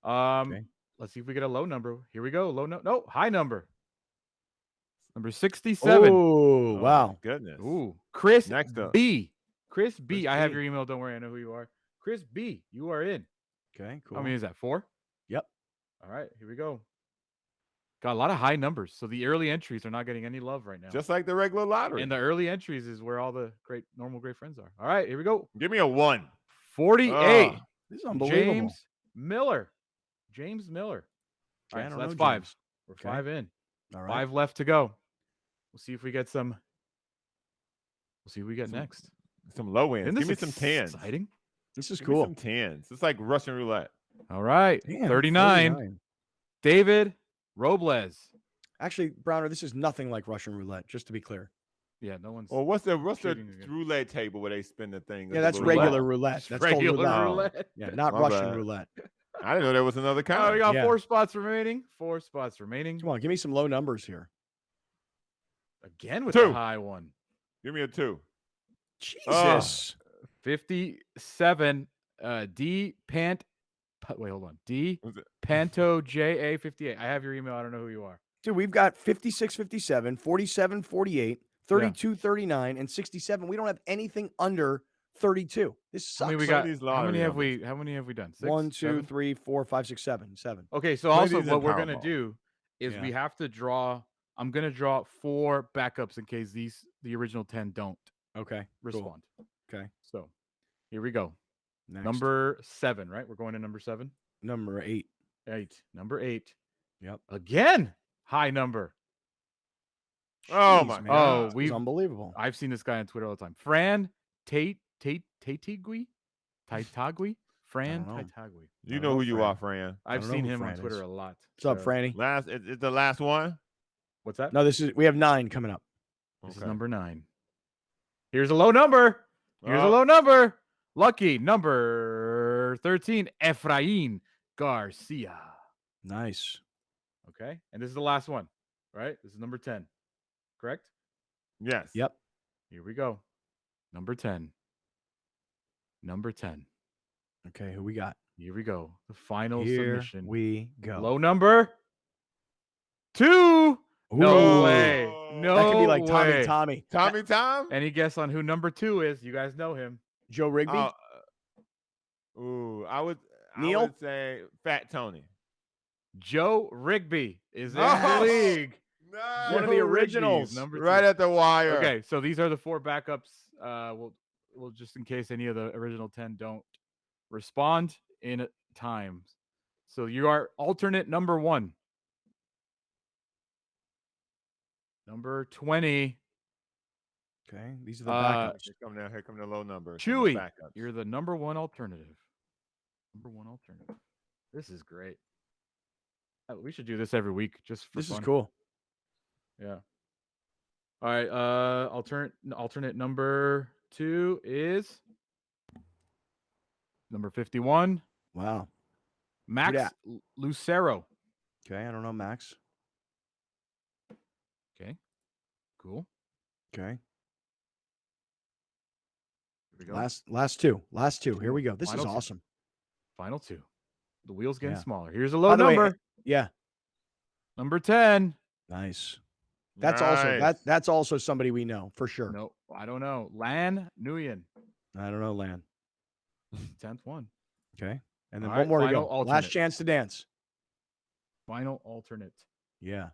[SPEAKER 2] Okay.
[SPEAKER 3] Let's see if we get a low number. Here we go. No, high number. Number 67.
[SPEAKER 2] Oh,
[SPEAKER 4] Oh,
[SPEAKER 2] wow.
[SPEAKER 4] my goodness.
[SPEAKER 3] Ooh, Chris
[SPEAKER 4] Next up.
[SPEAKER 3] B. Chris B.
[SPEAKER 4] Chris
[SPEAKER 3] I have
[SPEAKER 4] B.
[SPEAKER 3] your email. Don't worry, I know who you are. Chris B. You are in.
[SPEAKER 2] Okay, cool.
[SPEAKER 3] How many is that? 4?
[SPEAKER 2] Yep.
[SPEAKER 3] All right, here we go. Got a lot of high numbers, so the early entries are not getting any love right now.
[SPEAKER 4] Just like the regular lottery.
[SPEAKER 3] And the early entries is where all the normal great friends are. All right, here we go.
[SPEAKER 4] Give me a 1.
[SPEAKER 3] 48.
[SPEAKER 4] Oh,
[SPEAKER 2] This is unbelievable.
[SPEAKER 3] James Miller. James Miller. All
[SPEAKER 2] Okay, I
[SPEAKER 3] right, so
[SPEAKER 2] don't
[SPEAKER 3] that's
[SPEAKER 2] know
[SPEAKER 3] 5.
[SPEAKER 2] James.
[SPEAKER 3] We're
[SPEAKER 2] Okay.
[SPEAKER 3] 5 in.
[SPEAKER 2] All right.
[SPEAKER 3] 5 left to go. We'll see if we get some. We'll see what we get next.
[SPEAKER 4] some low ends.
[SPEAKER 3] Isn't
[SPEAKER 4] Give me
[SPEAKER 3] this
[SPEAKER 4] some 10s.
[SPEAKER 3] exciting?
[SPEAKER 2] This is
[SPEAKER 4] Give me
[SPEAKER 2] cool.
[SPEAKER 4] some 10s. It's like Russian roulette.
[SPEAKER 3] All right,
[SPEAKER 2] Damn,
[SPEAKER 3] 39. David Robles.
[SPEAKER 2] Actually, Browner, this is nothing like Russian roulette, just to be clear.
[SPEAKER 3] Yeah, no one's.
[SPEAKER 4] Or what's the
[SPEAKER 3] shooting again.
[SPEAKER 4] roulette table where they spin the thing?
[SPEAKER 2] Yeah, that's
[SPEAKER 4] little
[SPEAKER 2] regular
[SPEAKER 4] ball?
[SPEAKER 2] roulette. That's called
[SPEAKER 3] regular
[SPEAKER 2] roulette.
[SPEAKER 3] roulette.
[SPEAKER 2] Yeah, not
[SPEAKER 4] My
[SPEAKER 2] Russian
[SPEAKER 4] bad.
[SPEAKER 2] roulette.
[SPEAKER 4] I didn't know there was another
[SPEAKER 3] Oh,
[SPEAKER 4] kind.
[SPEAKER 3] we got
[SPEAKER 2] Yeah.
[SPEAKER 3] 4 spots remaining. 4 spots remaining.
[SPEAKER 2] Come on, give me some low numbers here.
[SPEAKER 3] Again with
[SPEAKER 4] 2.
[SPEAKER 3] the high one.
[SPEAKER 4] Give me a 2.
[SPEAKER 2] Jesus.
[SPEAKER 3] 57. D Pant. Wait, hold on. D
[SPEAKER 4] Was it-
[SPEAKER 3] Panto JA 58. I have your email. I don't know who you are.
[SPEAKER 2] Dude, we've got 56, 57, 47, 48, 32, 39, and 67. We don't have anything under 32. This sucks.
[SPEAKER 3] How many we
[SPEAKER 4] Some of
[SPEAKER 3] got?
[SPEAKER 4] these
[SPEAKER 3] How
[SPEAKER 4] lottery
[SPEAKER 3] many have
[SPEAKER 4] numbers.
[SPEAKER 3] we? How many have we done? 6,
[SPEAKER 2] 1, 2,
[SPEAKER 3] 7?
[SPEAKER 2] 3, 4, 5, 6, 7. 7.
[SPEAKER 3] Okay, so
[SPEAKER 4] Play
[SPEAKER 3] also
[SPEAKER 4] these in
[SPEAKER 3] what we're gonna
[SPEAKER 4] Powerball.
[SPEAKER 3] do is
[SPEAKER 2] Yeah.
[SPEAKER 3] we have to draw. I'm gonna draw 4 backups in case the original 10 don't
[SPEAKER 2] Okay. Cool.
[SPEAKER 3] respond.
[SPEAKER 2] Okay.
[SPEAKER 3] So here we go.
[SPEAKER 2] Next.
[SPEAKER 3] Number 7, right? We're going to number 7.
[SPEAKER 2] Number 8.
[SPEAKER 3] 8. Number 8.
[SPEAKER 2] Yep.
[SPEAKER 3] Again, high number.
[SPEAKER 4] Oh
[SPEAKER 2] Jeez,
[SPEAKER 4] my
[SPEAKER 2] man.
[SPEAKER 3] Oh,
[SPEAKER 2] This is
[SPEAKER 3] we've-
[SPEAKER 2] unbelievable.
[SPEAKER 3] I've seen this guy on Twitter all the time. Fran Taitagui? Taitagui? Fran
[SPEAKER 2] don't know.
[SPEAKER 3] Taitagui.
[SPEAKER 4] You
[SPEAKER 2] I
[SPEAKER 4] know
[SPEAKER 2] know
[SPEAKER 4] who you
[SPEAKER 2] Fran.
[SPEAKER 4] are, Fran.
[SPEAKER 3] I've
[SPEAKER 2] don't know
[SPEAKER 3] seen
[SPEAKER 2] who
[SPEAKER 3] him on
[SPEAKER 2] Fran
[SPEAKER 3] Twitter
[SPEAKER 2] is.
[SPEAKER 3] a lot.
[SPEAKER 2] What's up,
[SPEAKER 3] so-
[SPEAKER 2] Franny?
[SPEAKER 4] Last, is the last one?
[SPEAKER 3] What's that?
[SPEAKER 2] No, we have 9 coming up.
[SPEAKER 3] This is
[SPEAKER 4] Okay.
[SPEAKER 3] number 9. Here's a low number. Here's a
[SPEAKER 4] Oh.
[SPEAKER 3] low number. Lucky number 13, Efrain Garcia.
[SPEAKER 2] Nice.
[SPEAKER 3] Okay. And this is the last one, right? This is number 10. Correct?
[SPEAKER 4] Yes.
[SPEAKER 2] Yep.
[SPEAKER 3] Here we go. Number 10. Number 10.
[SPEAKER 2] Okay, who we got?
[SPEAKER 3] Here we go. The final
[SPEAKER 2] Here
[SPEAKER 3] submission.
[SPEAKER 2] we go.
[SPEAKER 3] Low number 2. No
[SPEAKER 2] Ooh.
[SPEAKER 3] way. No
[SPEAKER 2] That could be like Tommy
[SPEAKER 3] way.
[SPEAKER 2] Tommy.
[SPEAKER 4] Tommy Tom?
[SPEAKER 3] Any guess on who number 2 is? You guys know him.
[SPEAKER 2] Joe Rigby?
[SPEAKER 4] Ooh, I would
[SPEAKER 2] Neil?
[SPEAKER 4] say Fat Tony.
[SPEAKER 3] Joe Rigby is in
[SPEAKER 4] Oh,
[SPEAKER 3] the league.
[SPEAKER 4] Nice.
[SPEAKER 2] One of the
[SPEAKER 3] Joe Rigby's
[SPEAKER 2] originals.
[SPEAKER 3] number
[SPEAKER 4] Right
[SPEAKER 3] 2.
[SPEAKER 4] at the wire.
[SPEAKER 3] Okay, so these are the 4 backups. We'll just in case any of the original 10 don't respond in time. So you are alternate number 1. Number 20.
[SPEAKER 2] Okay, these are the
[SPEAKER 3] Uh,
[SPEAKER 2] backups.
[SPEAKER 4] Here come the low numbers.
[SPEAKER 3] Chewy,
[SPEAKER 4] Backups.
[SPEAKER 3] you're the number 1 alternative. Number 1 alternative. This is great. We should do this every week just for
[SPEAKER 2] This
[SPEAKER 3] fun.
[SPEAKER 2] is cool.
[SPEAKER 3] Yeah. All right. Alternate number 2 is number 51,
[SPEAKER 2] Wow.
[SPEAKER 3] Max
[SPEAKER 2] dat?
[SPEAKER 3] Lucero.
[SPEAKER 2] Okay, I don't know, Max.
[SPEAKER 3] Okay. Cool.
[SPEAKER 2] Okay.
[SPEAKER 3] Here we go.
[SPEAKER 2] Last two. Here we go. This
[SPEAKER 3] Final
[SPEAKER 2] is
[SPEAKER 3] two.
[SPEAKER 2] awesome.
[SPEAKER 3] Final 2. The wheel's getting
[SPEAKER 2] Yeah.
[SPEAKER 3] smaller. Here's a low
[SPEAKER 2] By the way,
[SPEAKER 3] number.
[SPEAKER 2] yeah.
[SPEAKER 3] Number 10.
[SPEAKER 2] Nice. That's
[SPEAKER 4] Nice.
[SPEAKER 2] also somebody we know for sure.
[SPEAKER 3] No, I don't know. Lan Nguyen.
[SPEAKER 2] I don't know, Lan.
[SPEAKER 3] 10th one.
[SPEAKER 2] Okay. And then
[SPEAKER 3] All
[SPEAKER 2] one
[SPEAKER 3] right,
[SPEAKER 2] more to
[SPEAKER 3] final
[SPEAKER 2] go.
[SPEAKER 3] alternate.
[SPEAKER 2] Last chance to dance.
[SPEAKER 3] Final alternate.
[SPEAKER 2] Yeah.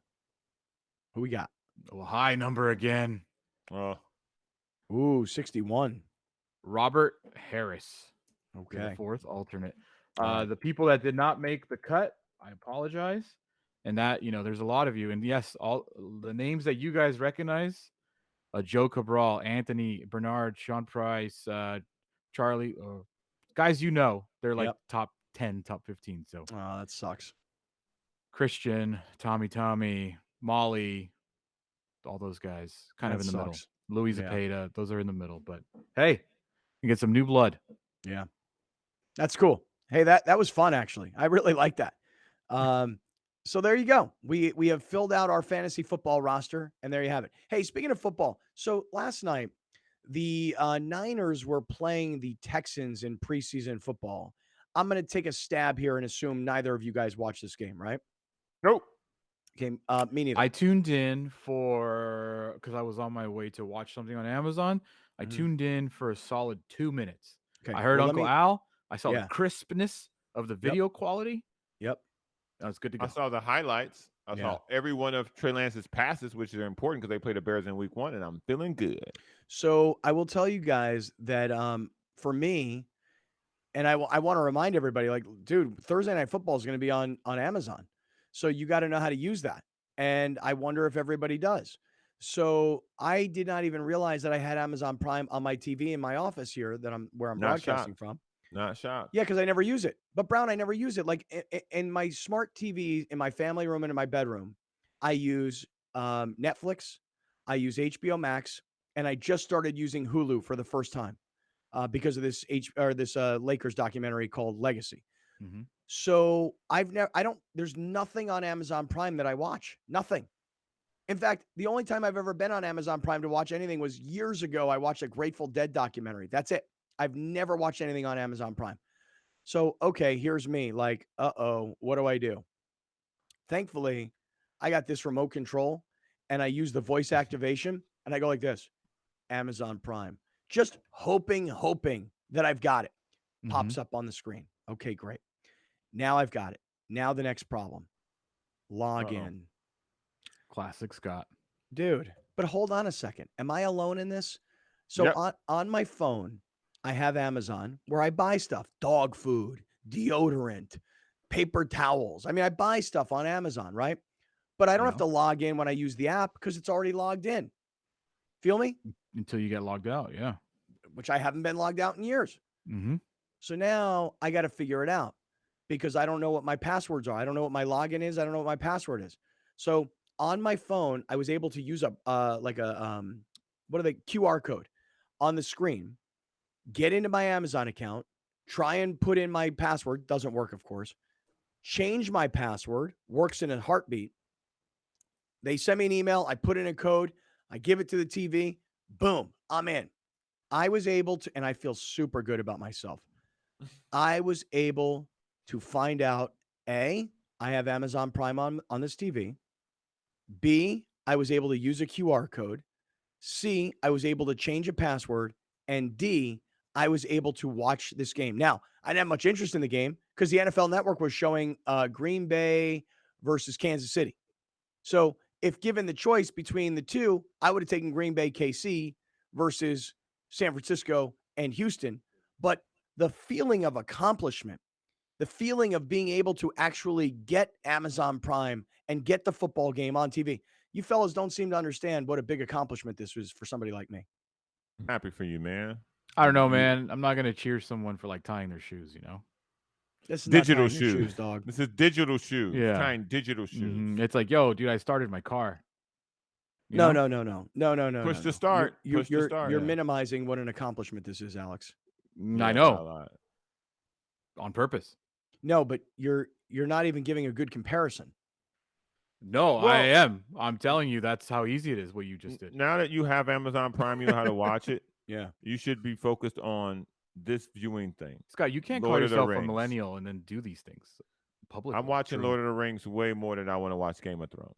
[SPEAKER 2] Who we got?
[SPEAKER 3] A high number again.
[SPEAKER 4] Oh,
[SPEAKER 2] Ooh, 61.
[SPEAKER 3] Robert Harris.
[SPEAKER 2] Okay.
[SPEAKER 3] The 4th alternate.
[SPEAKER 2] All right.
[SPEAKER 3] The people that did not make the cut, I apologize. And that, there's a lot of you. And yes, all the names that you guys recognize, Joe Cabral, Anthony Bernard, Sean Price, Charlie, guys, they're like
[SPEAKER 2] Yep.
[SPEAKER 3] top 10, top 15. So
[SPEAKER 2] Oh, that sucks.
[SPEAKER 3] Christian, Tommy, Molly, all those guys kind of
[SPEAKER 2] That
[SPEAKER 3] in the
[SPEAKER 2] sucks.
[SPEAKER 3] middle. Louis
[SPEAKER 2] Yeah.
[SPEAKER 3] Zepeda, those are in the middle. But hey, you get some new blood.
[SPEAKER 2] Yeah. That's cool. Hey, that was fun, actually. I really like that. So there you go. We have filled out our fantasy football roster, and there you have it. Hey, speaking of football, so last night the Niners were playing the Texans in preseason football. I'm going to take a stab here and assume neither of you guys watched this game, right?
[SPEAKER 4] nope.
[SPEAKER 2] Okay, me neither.
[SPEAKER 3] I tuned in because I was on my way to watch something on Amazon. I tuned in for a solid 2 minutes.
[SPEAKER 2] Okay,
[SPEAKER 3] I heard
[SPEAKER 2] well,
[SPEAKER 3] Uncle Al. I saw
[SPEAKER 2] Yeah.
[SPEAKER 3] the crispness of the video quality.
[SPEAKER 2] Yep.
[SPEAKER 3] That was good to go.
[SPEAKER 4] I saw the highlights. I
[SPEAKER 2] Yeah.
[SPEAKER 4] saw every one of Trey Lance's passes, which are important because they play the Bears in week 1, and I'm feeling good.
[SPEAKER 2] So I will tell you guys that for me, and I want to remind everybody, like, dude, Thursday Night Football is going to be on Amazon. So you got to know how to use that. And I wonder if everybody does. So I did not even realize that I had Amazon Prime on my TV in my office here where I'm
[SPEAKER 4] Not
[SPEAKER 2] broadcasting
[SPEAKER 4] shocked.
[SPEAKER 2] from.
[SPEAKER 4] Not shocked.
[SPEAKER 2] Yeah, because I never use it. But Brown, I never use it. Like in my smart TV in my family room and in my bedroom, I use Netflix, I use HBO Max, and I just started using Hulu for the first time because of this Lakers documentary called Legacy.
[SPEAKER 3] Mhm.
[SPEAKER 2] So there's nothing on Amazon Prime that I watch. Nothing. In fact, the only time I've ever been on Amazon Prime to watch anything was years ago. I watched a Grateful Dead documentary. That's it. I've never watched anything on Amazon Prime. So, okay, here's me like, what do I do? Thankfully, I got this remote control and I use the voice activation and I go like this, Amazon Prime, just hoping that I've got it. Pops up on the screen. Okay, great. Now I've got it. Now the next problem, log in.
[SPEAKER 3] Classic Scott.
[SPEAKER 2] Dude, but hold on a second. Am I alone in this? So
[SPEAKER 4] Yep.
[SPEAKER 2] on my phone, I have Amazon where I buy stuff, dog food, deodorant, paper towels. I mean, I buy stuff on Amazon, right? But I don't have to log in when I use the app because it's already logged in. Feel me?
[SPEAKER 3] Until you get logged out, yeah.
[SPEAKER 2] Which I haven't been logged out in years.
[SPEAKER 3] Mm-hmm.
[SPEAKER 2] So now I got to figure it out because I don't know what my passwords are. I don't know what my login is. I don't know what my password is. So on my phone, I was able to use a QR code on the screen, get into my Amazon account, try and put in my password. Doesn't work, of course. Change my password, works in a heartbeat. They send me an email. I put in a code. I give it to the TV. Boom, I'm in. I was able to, and I feel super good about myself. I was able to find out, A, I have Amazon Prime on this TV. B, I was able to use a QR code. C, I was able to change a password. And D, I was able to watch this game. Now, I didn't have much interest in the game because the NFL Network was showing Green Bay versus Kansas City. So if given the choice between the two, I would have taken Green Bay KC versus San Francisco and Houston. But the feeling of accomplishment, the feeling of being able to actually get Amazon Prime and get the football game on TV, you fellas don't seem to understand what a big accomplishment this was for somebody like me.
[SPEAKER 4] I'm happy for you, man.
[SPEAKER 3] I don't know, man. I'm not going to cheer someone for like tying their shoes,
[SPEAKER 2] This is
[SPEAKER 4] digital
[SPEAKER 2] not tying your
[SPEAKER 4] shoes.
[SPEAKER 2] shoes, dog.
[SPEAKER 4] This is digital shoes.
[SPEAKER 3] Yeah.
[SPEAKER 4] Tying digital shoes.
[SPEAKER 3] Mm-hmm. It's like, yo, dude, I started my car.
[SPEAKER 2] No.
[SPEAKER 4] Push to start.
[SPEAKER 2] You're minimizing what an accomplishment this is, Alex.
[SPEAKER 3] I know. On purpose.
[SPEAKER 2] No, but you're not even giving a good comparison.
[SPEAKER 3] No, I am. I'm telling you, that's how easy it is. What you just did.
[SPEAKER 4] Now that you have Amazon Prime, you know how to watch it.
[SPEAKER 2] Yeah.
[SPEAKER 4] You should be focused on this viewing thing.
[SPEAKER 3] Scott, you can't
[SPEAKER 4] Lord
[SPEAKER 3] call
[SPEAKER 4] of the
[SPEAKER 3] yourself a
[SPEAKER 4] Rings.
[SPEAKER 3] millennial and then do these things publicly.
[SPEAKER 4] I'm watching
[SPEAKER 3] True.
[SPEAKER 4] Lord of the Rings way more than I want to watch Game of Thrones.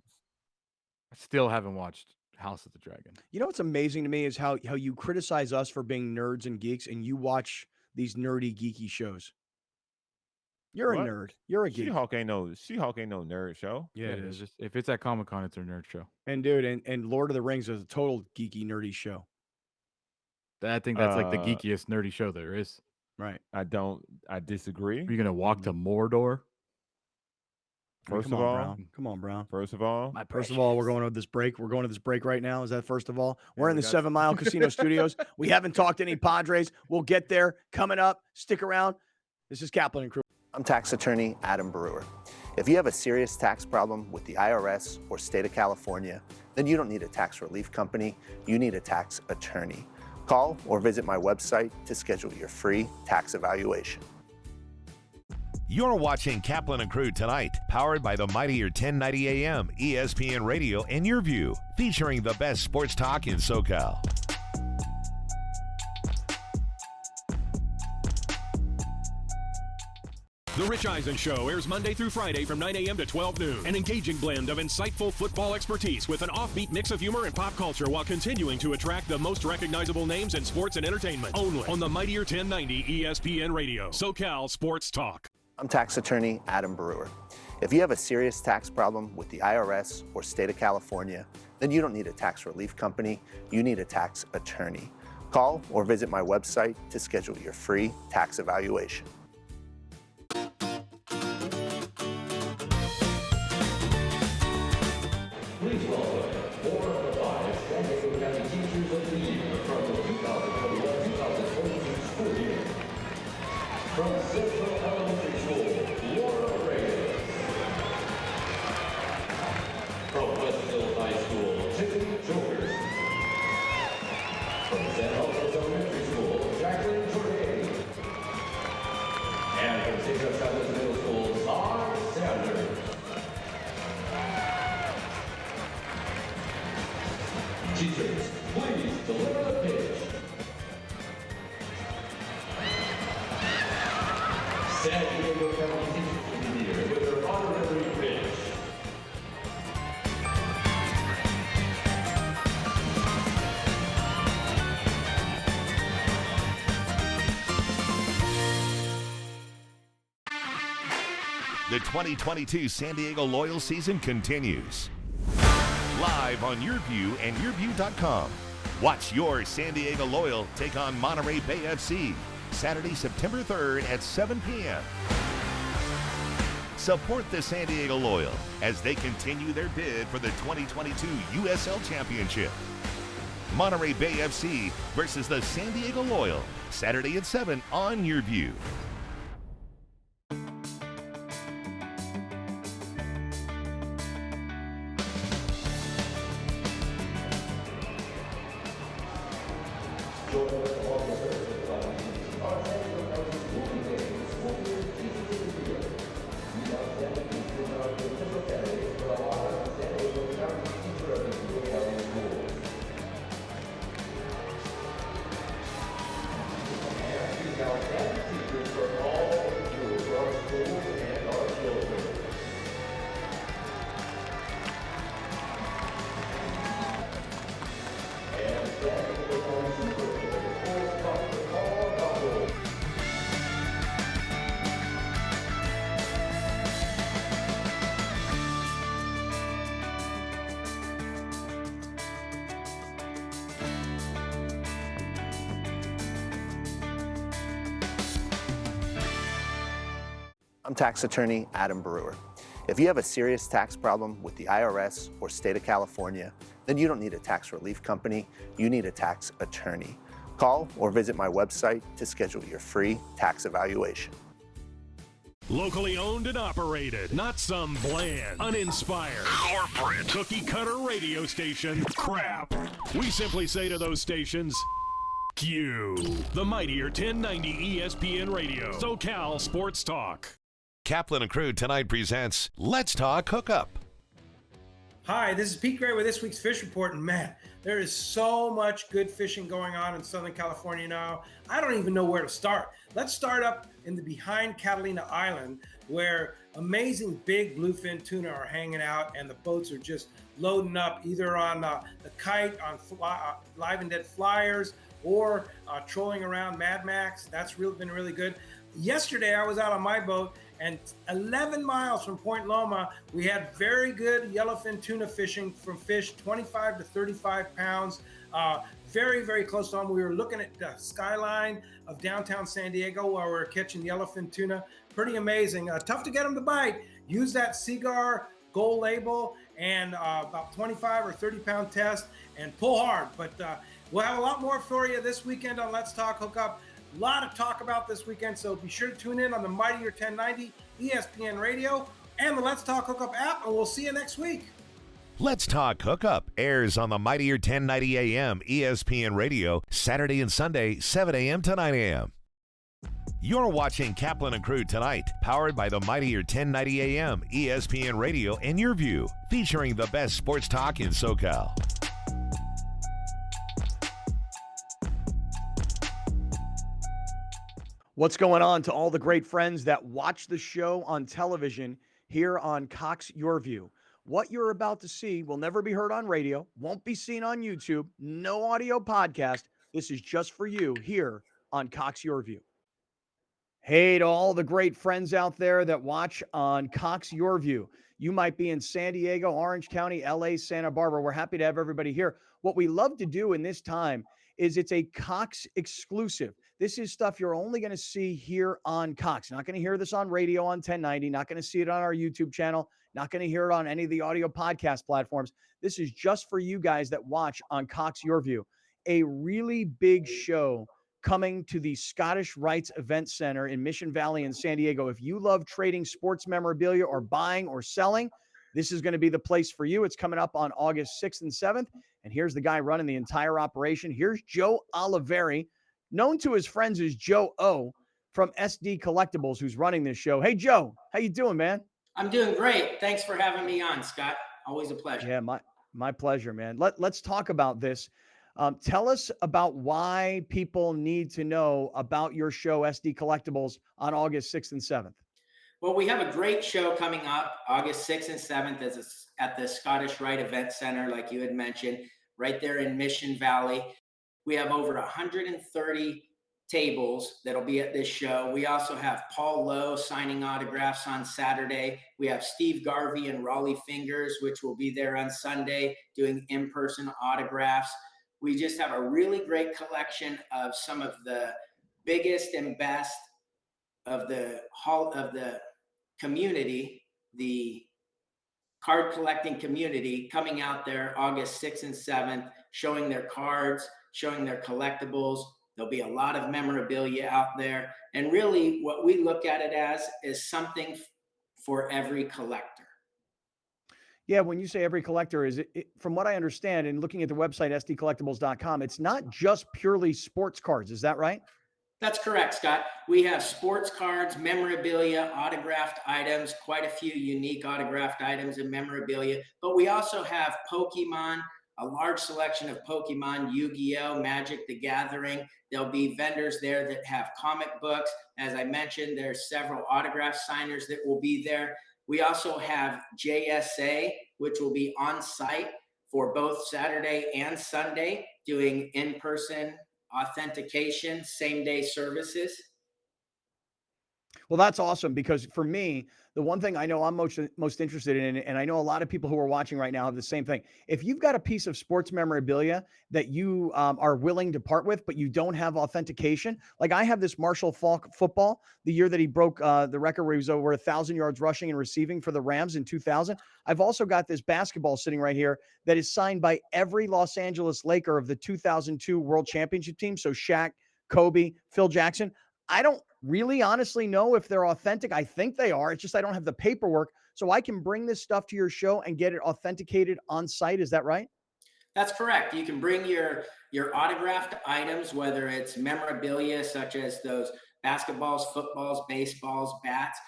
[SPEAKER 3] I still haven't watched House of the Dragon.
[SPEAKER 2] You know what's amazing to me is how you criticize us for being nerds and geeks, and you watch these nerdy, geeky shows. You're
[SPEAKER 4] What?
[SPEAKER 2] a nerd. You're a geek.
[SPEAKER 4] She-Hulk ain't no nerd show.
[SPEAKER 2] Yeah, it is.
[SPEAKER 3] Just, if it's at Comic-Con, it's a nerd show.
[SPEAKER 2] And dude, and Lord of the Rings is a total geeky, nerdy show.
[SPEAKER 3] I think that's like the geekiest, nerdy show there is.
[SPEAKER 2] Right.
[SPEAKER 4] I disagree.
[SPEAKER 3] Are you going to walk to Mordor?
[SPEAKER 4] First
[SPEAKER 2] Come on, Brown.
[SPEAKER 4] First of all,
[SPEAKER 2] we're going to this break. We're going to this break right now. Is that first of all? We're in the 7 Mile Casino Studios. We haven't talked to any Padres. We'll get there. Coming up. Stick around. This is Kaplan and Crew.
[SPEAKER 8] I'm tax attorney Adam Brewer. If you have a serious tax problem with the IRS or state of California, then you don't need a tax relief company. You need a tax attorney. Call or visit my website to schedule your free tax evaluation.
[SPEAKER 5] You're watching Kaplan and Crew tonight, powered by the mightier 1090 AM, ESPN Radio, and Your View, featuring the best sports talk in SoCal.
[SPEAKER 1] The Rich Eisen Show airs Monday through Friday from 9 a.m. to 12 noon. An engaging blend of insightful football expertise with an offbeat mix of humor and pop culture while continuing to attract the most recognizable names in sports and entertainment. Only on the mightier 1090 ESPN Radio, SoCal Sports Talk.
[SPEAKER 8] I'm tax attorney Adam Brewer. If you have a serious tax problem with the IRS or state of California, then you don't need a tax relief company. You need a tax attorney. Call or visit my website to schedule your free tax evaluation.
[SPEAKER 10] Please welcome 4 of the 5 San Diego County Teachers of the Year from the 2021-2022 school year. From Central Elementary School, Laura Reyes. From Westville High School, Tiffany Jokers. From San Jose Elementary School, Jacqueline Jorge. And from St. Joe Southwest Middle School, Todd Sanders. Teachers, please deliver the pitch. San Diego County Teachers of the Year with their honorary pitch.
[SPEAKER 5] The 2022 San Diego Loyal season continues. Live on Your View and YourView.com. Watch your San Diego Loyal take on Monterey Bay FC Saturday, September 3rd at 7 p.m. Support the San Diego Loyal as they continue their bid for the 2022 USL Championship. Monterey Bay FC versus the San Diego Loyal, Saturday at 7 on Your View.
[SPEAKER 8] I'm tax attorney Adam Brewer. If you have a serious tax problem with the IRS or state of California, then you don't need a tax relief company. You need a tax attorney. Call or visit my website to schedule your free tax evaluation.
[SPEAKER 1] Locally owned and operated, not some bland, uninspired, corporate, cookie-cutter radio station crap. We simply say to those stations, Q. The mightier 1090 ESPN Radio, SoCal Sports Talk.
[SPEAKER 5] Kaplan and Crew tonight presents Let's Talk Hookup.
[SPEAKER 11] Hi, this is Pete Gray with this week's Fish Report. And man, there is so much good fishing going on in Southern California now. I don't even know where to start. Let's start up in the behind Catalina Island, where amazing big bluefin tuna are hanging out, and the boats are just loading up either on the Kite, on Live and Dead Flyers, or trolling around Mad Max. That's been really good. Yesterday, I was out on my boat, and 11 miles from Point Loma, we had very good yellowfin tuna fishing from fish 25 to 35 pounds. Very, very close to home. We were looking at the skyline of downtown San Diego while we were catching yellowfin tuna. Pretty amazing. Tough to get them to bite. Use that Seagar Gold label and about 25 or 30 pound test and pull hard. But we'll have a lot more for you this weekend on Let's Talk Hookup. A lot of talk about this weekend, so be sure to tune in on the Mightier 1090 ESPN Radio and the Let's Talk Hookup app, and we'll see you next week.
[SPEAKER 5] Let's Talk Hookup airs on the Mightier 1090 AM ESPN Radio Saturday and Sunday, 7 a.m. to 9 a.m. You're watching Kaplan and Crew tonight, powered by the Mightier 1090 AM ESPN Radio and Your View, featuring the best sports talk in SoCal.
[SPEAKER 2] What's going on to all the great friends that watch the show on television here on Cox Your View? What you're about to see will never be heard on radio, won't be seen on YouTube, no audio podcast. This is just for you here on Cox Your View. Hey to all the great friends out there that watch on Cox Your View. You might be in San Diego, Orange County, LA, Santa Barbara. We're happy to have everybody here. What we love to do in this time is it's a Cox exclusive. This is stuff you're only going to see here on Cox. Not going to hear this on radio on 1090. Not going to see it on our YouTube channel. Not going to hear it on any of the audio podcast platforms. This is just for you guys that watch on Cox Your View. A really big show coming to the Scottish Rites Event Center in Mission Valley in San Diego. If you love trading sports memorabilia or buying or selling, this is going to be the place for you. It's coming up on August 6th and 7th. And here's the guy running the entire operation. Here's Joe Oliveri, known to his friends as Joe O from SD Collectibles, who's running this show. Hey, Joe, how you doing, man?
[SPEAKER 12] I'm doing great. Thanks for having me on, Scott. Always a pleasure.
[SPEAKER 2] Yeah, my pleasure, man. Let's talk about this. Tell us about why people need to know about your show, SD Collectibles, on August 6th and 7th.
[SPEAKER 12] Well, we have a great show coming up August 6th and 7th at the Scottish Rite Event Center, like you had mentioned, right there in Mission Valley. We have over 130 tables that'll be at this show. We also have Paul Lowe signing autographs on Saturday. We have Steve Garvey and Raleigh Fingers, which will be there on Sunday doing in-person autographs. We just have a really great collection of some of the biggest and best of the community, the card collecting community, coming out there August 6th and 7th, showing their cards, showing their collectibles. There'll be a lot of memorabilia out there. And really what we look at it as is something for every collector.
[SPEAKER 2] Yeah, when you say every collector, is it, from what I understand and looking at the website, sdcollectibles.com, it's not just purely sports cards. Is that right?
[SPEAKER 12] That's correct, Scott. We have sports cards, memorabilia, autographed items, quite a few unique autographed items and memorabilia. But we also have Pokemon, a large selection of Pokemon, Yu-Gi-Oh, Magic the Gathering. There'll be vendors there that have comic books. As I mentioned, there's several autograph signers that will be there. We also have JSA, which will be on site for both Saturday and Sunday, doing in-person authentication, same-day services.
[SPEAKER 2] Well, that's awesome, because for me, the one thing I know I'm most interested in, and I know a lot of people who are watching right now have the same thing. If you've got a piece of sports memorabilia that you are willing to part with, but you don't have authentication, like I have this Marshall Faulk football, the year that he broke the record where he was over 1,000 yards rushing and receiving for the Rams in 2000. I've also got this basketball sitting right here that is signed by every Los Angeles Laker of the 2002 World Championship team. So Shaq, Kobe, Phil Jackson. I don't really honestly know if they're authentic. I think they are. It's just I don't have the paperwork. So I can bring this stuff to your show and get it authenticated on site. Is that right?
[SPEAKER 12] That's correct. You can bring your autographed items, whether it's memorabilia such as those basketballs, footballs, baseballs, bats.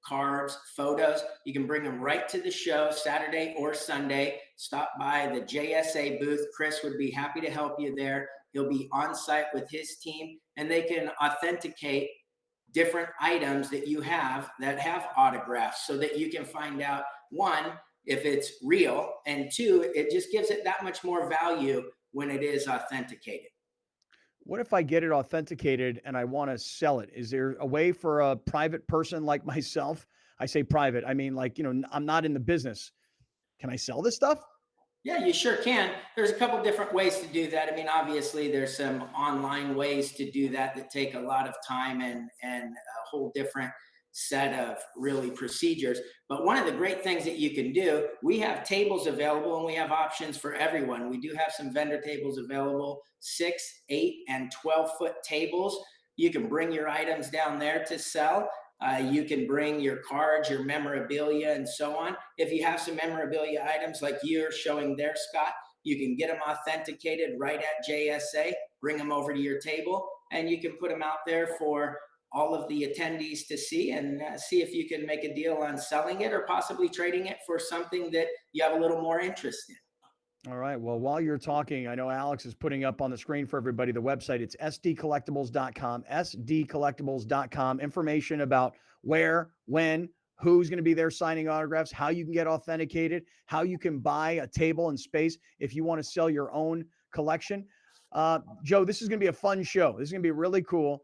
[SPEAKER 12] cards, photos. You can bring them right to the show Saturday or Sunday. Stop by the JSA booth. Chris would be happy to help you there. He'll be on site with his team, and they can authenticate different items that you have that have autographs so that you can find out, one, if it's real, and two, it just gives it that much more value when it is authenticated.
[SPEAKER 2] What if I get it authenticated and I want to sell it? Is there a way for a private person like myself? I say private, I mean, like, I'm not in the business. Can I sell this stuff?
[SPEAKER 12] Yeah, you sure can. There's a couple different ways to do that. I mean, obviously, there's some online ways to do that take a lot of time and a whole different set of really procedures. But one of the great things that you can do, we have tables available and we have options for everyone. We do have some vendor tables available, 6, 8, and 12-foot tables. You can bring your items down there to sell. You can bring your cards, your memorabilia, and so on. If you have some memorabilia items like you're showing there, Scott, you can get them authenticated right at JSA, bring them over to your table, and you can put them out there for all of the attendees to see and see if you can make a deal on selling it or possibly trading it for something that you have a little more interest in.
[SPEAKER 2] All right. Well, while you're talking, I know Alex is putting up on the screen for everybody the website. It's sdcollectibles.com, sdcollectibles.com. Information about where, when, who's going to be there signing autographs, how you can get authenticated, how you can buy a table and space if you want to sell your own collection. Joe, this is going to be a fun show. This is going to be really cool.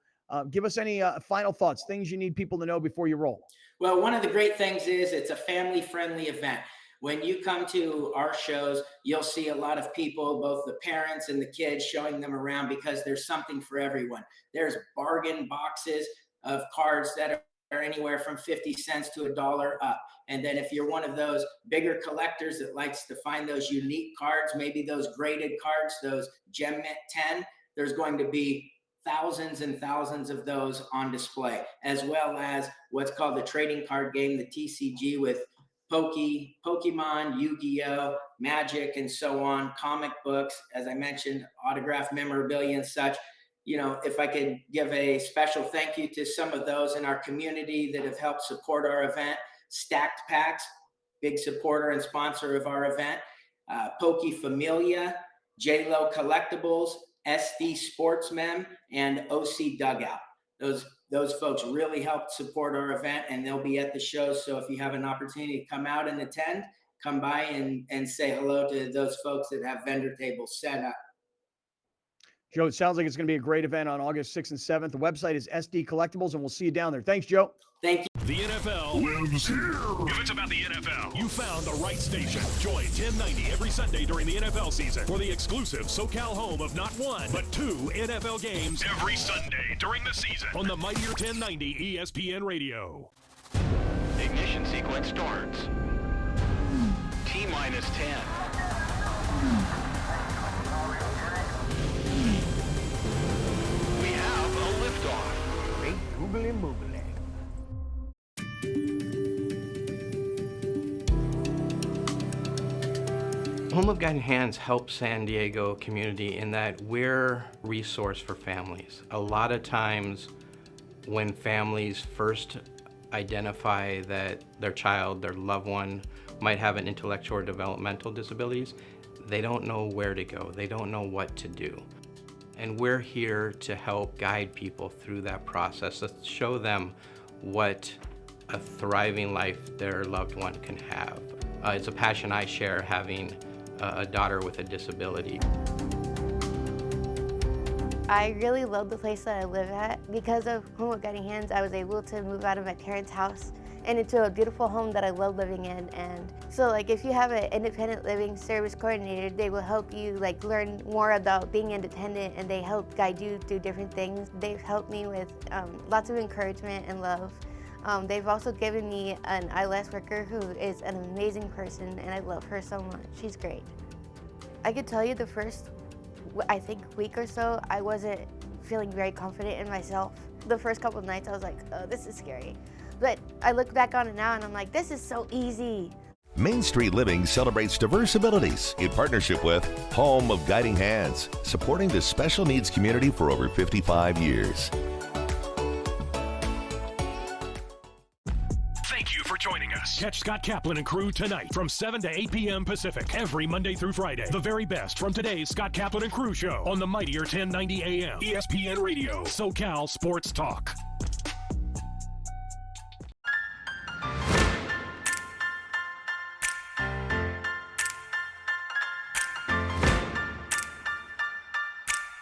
[SPEAKER 2] Give us any final thoughts, things you need people to know before you roll.
[SPEAKER 12] Well, one of the great things is it's a family-friendly event. When you come to our shows, you'll see a lot of people, both the parents and the kids, showing them around because there's something for everyone. There's bargain boxes of cards that are anywhere from 50 cents to $1 up. And then if you're one of those bigger collectors that likes to find those unique cards, maybe those graded cards, those Gem Mint 10, there's going to be thousands and thousands of those on display, as well as what's called the trading card game, the TCG, with Pokemon, Yu-Gi-Oh, Magic, and so on, comic books, as I mentioned, autographed memorabilia and such. If I could give a special thank you to some of those in our community that have helped support our event. Stacked Packs, big supporter and sponsor of our event. Poke Familia, J-Lo Collectibles, SD Sportsmen, and OC Dugout. Those folks really helped support our event, and they'll be at the show. So if you have an opportunity to come out and attend, come by and say hello to those folks that have vendor tables set up.
[SPEAKER 2] Joe, it sounds like it's going to be a great event on August 6th and 7th. The website is SD Collectibles, and we'll see you down there. Thanks, Joe.
[SPEAKER 12] Thank you.
[SPEAKER 1] The NFL lives here. If it's about the NFL, you found the right station. Join 1090 every Sunday during the NFL season for the exclusive SoCal home of not one, but 2 NFL games every Sunday during the season on the mightier 1090 ESPN Radio.
[SPEAKER 13] Ignition sequence starts. T-minus 10. We have a liftoff.
[SPEAKER 14] Big googly moogly.
[SPEAKER 15] Home of Guiding Hands helps San Diego community in that we're a resource for families. A lot of times when families first identify that their child, their loved one, might have an intellectual or developmental disabilities, they don't know where to go. They don't know what to do. And we're here to help guide people through that process, to show them what a thriving life their loved one can have. It's a passion I share, having a daughter with a disability.
[SPEAKER 16] I really love the place that I live at. Because of Home of Guiding Hands, I was able to move out of my parents' house and into a beautiful home that I love living in. And so if you have an independent living service coordinator, they will help you learn more about being independent, and they help guide you through different things. They've helped me with lots of encouragement and love. They've also given me an ILS worker who is an amazing person, and I love her so much. She's great. I could tell you the first, week or so, I wasn't feeling very confident in myself. The first couple of nights I was like, oh, this is scary. But I look back on it now and I'm like, this is so easy.
[SPEAKER 5] Main Street Living celebrates diverse abilities in partnership with Home of Guiding Hands, supporting the special needs community for over 55 years.
[SPEAKER 1] best. Catch Scott Kaplan and crew tonight from 7 to 8 p.m. Pacific every Monday through Friday. The very best from today's Scott Kaplan and crew show on the mightier 1090 AM ESPN Radio, SoCal Sports Talk.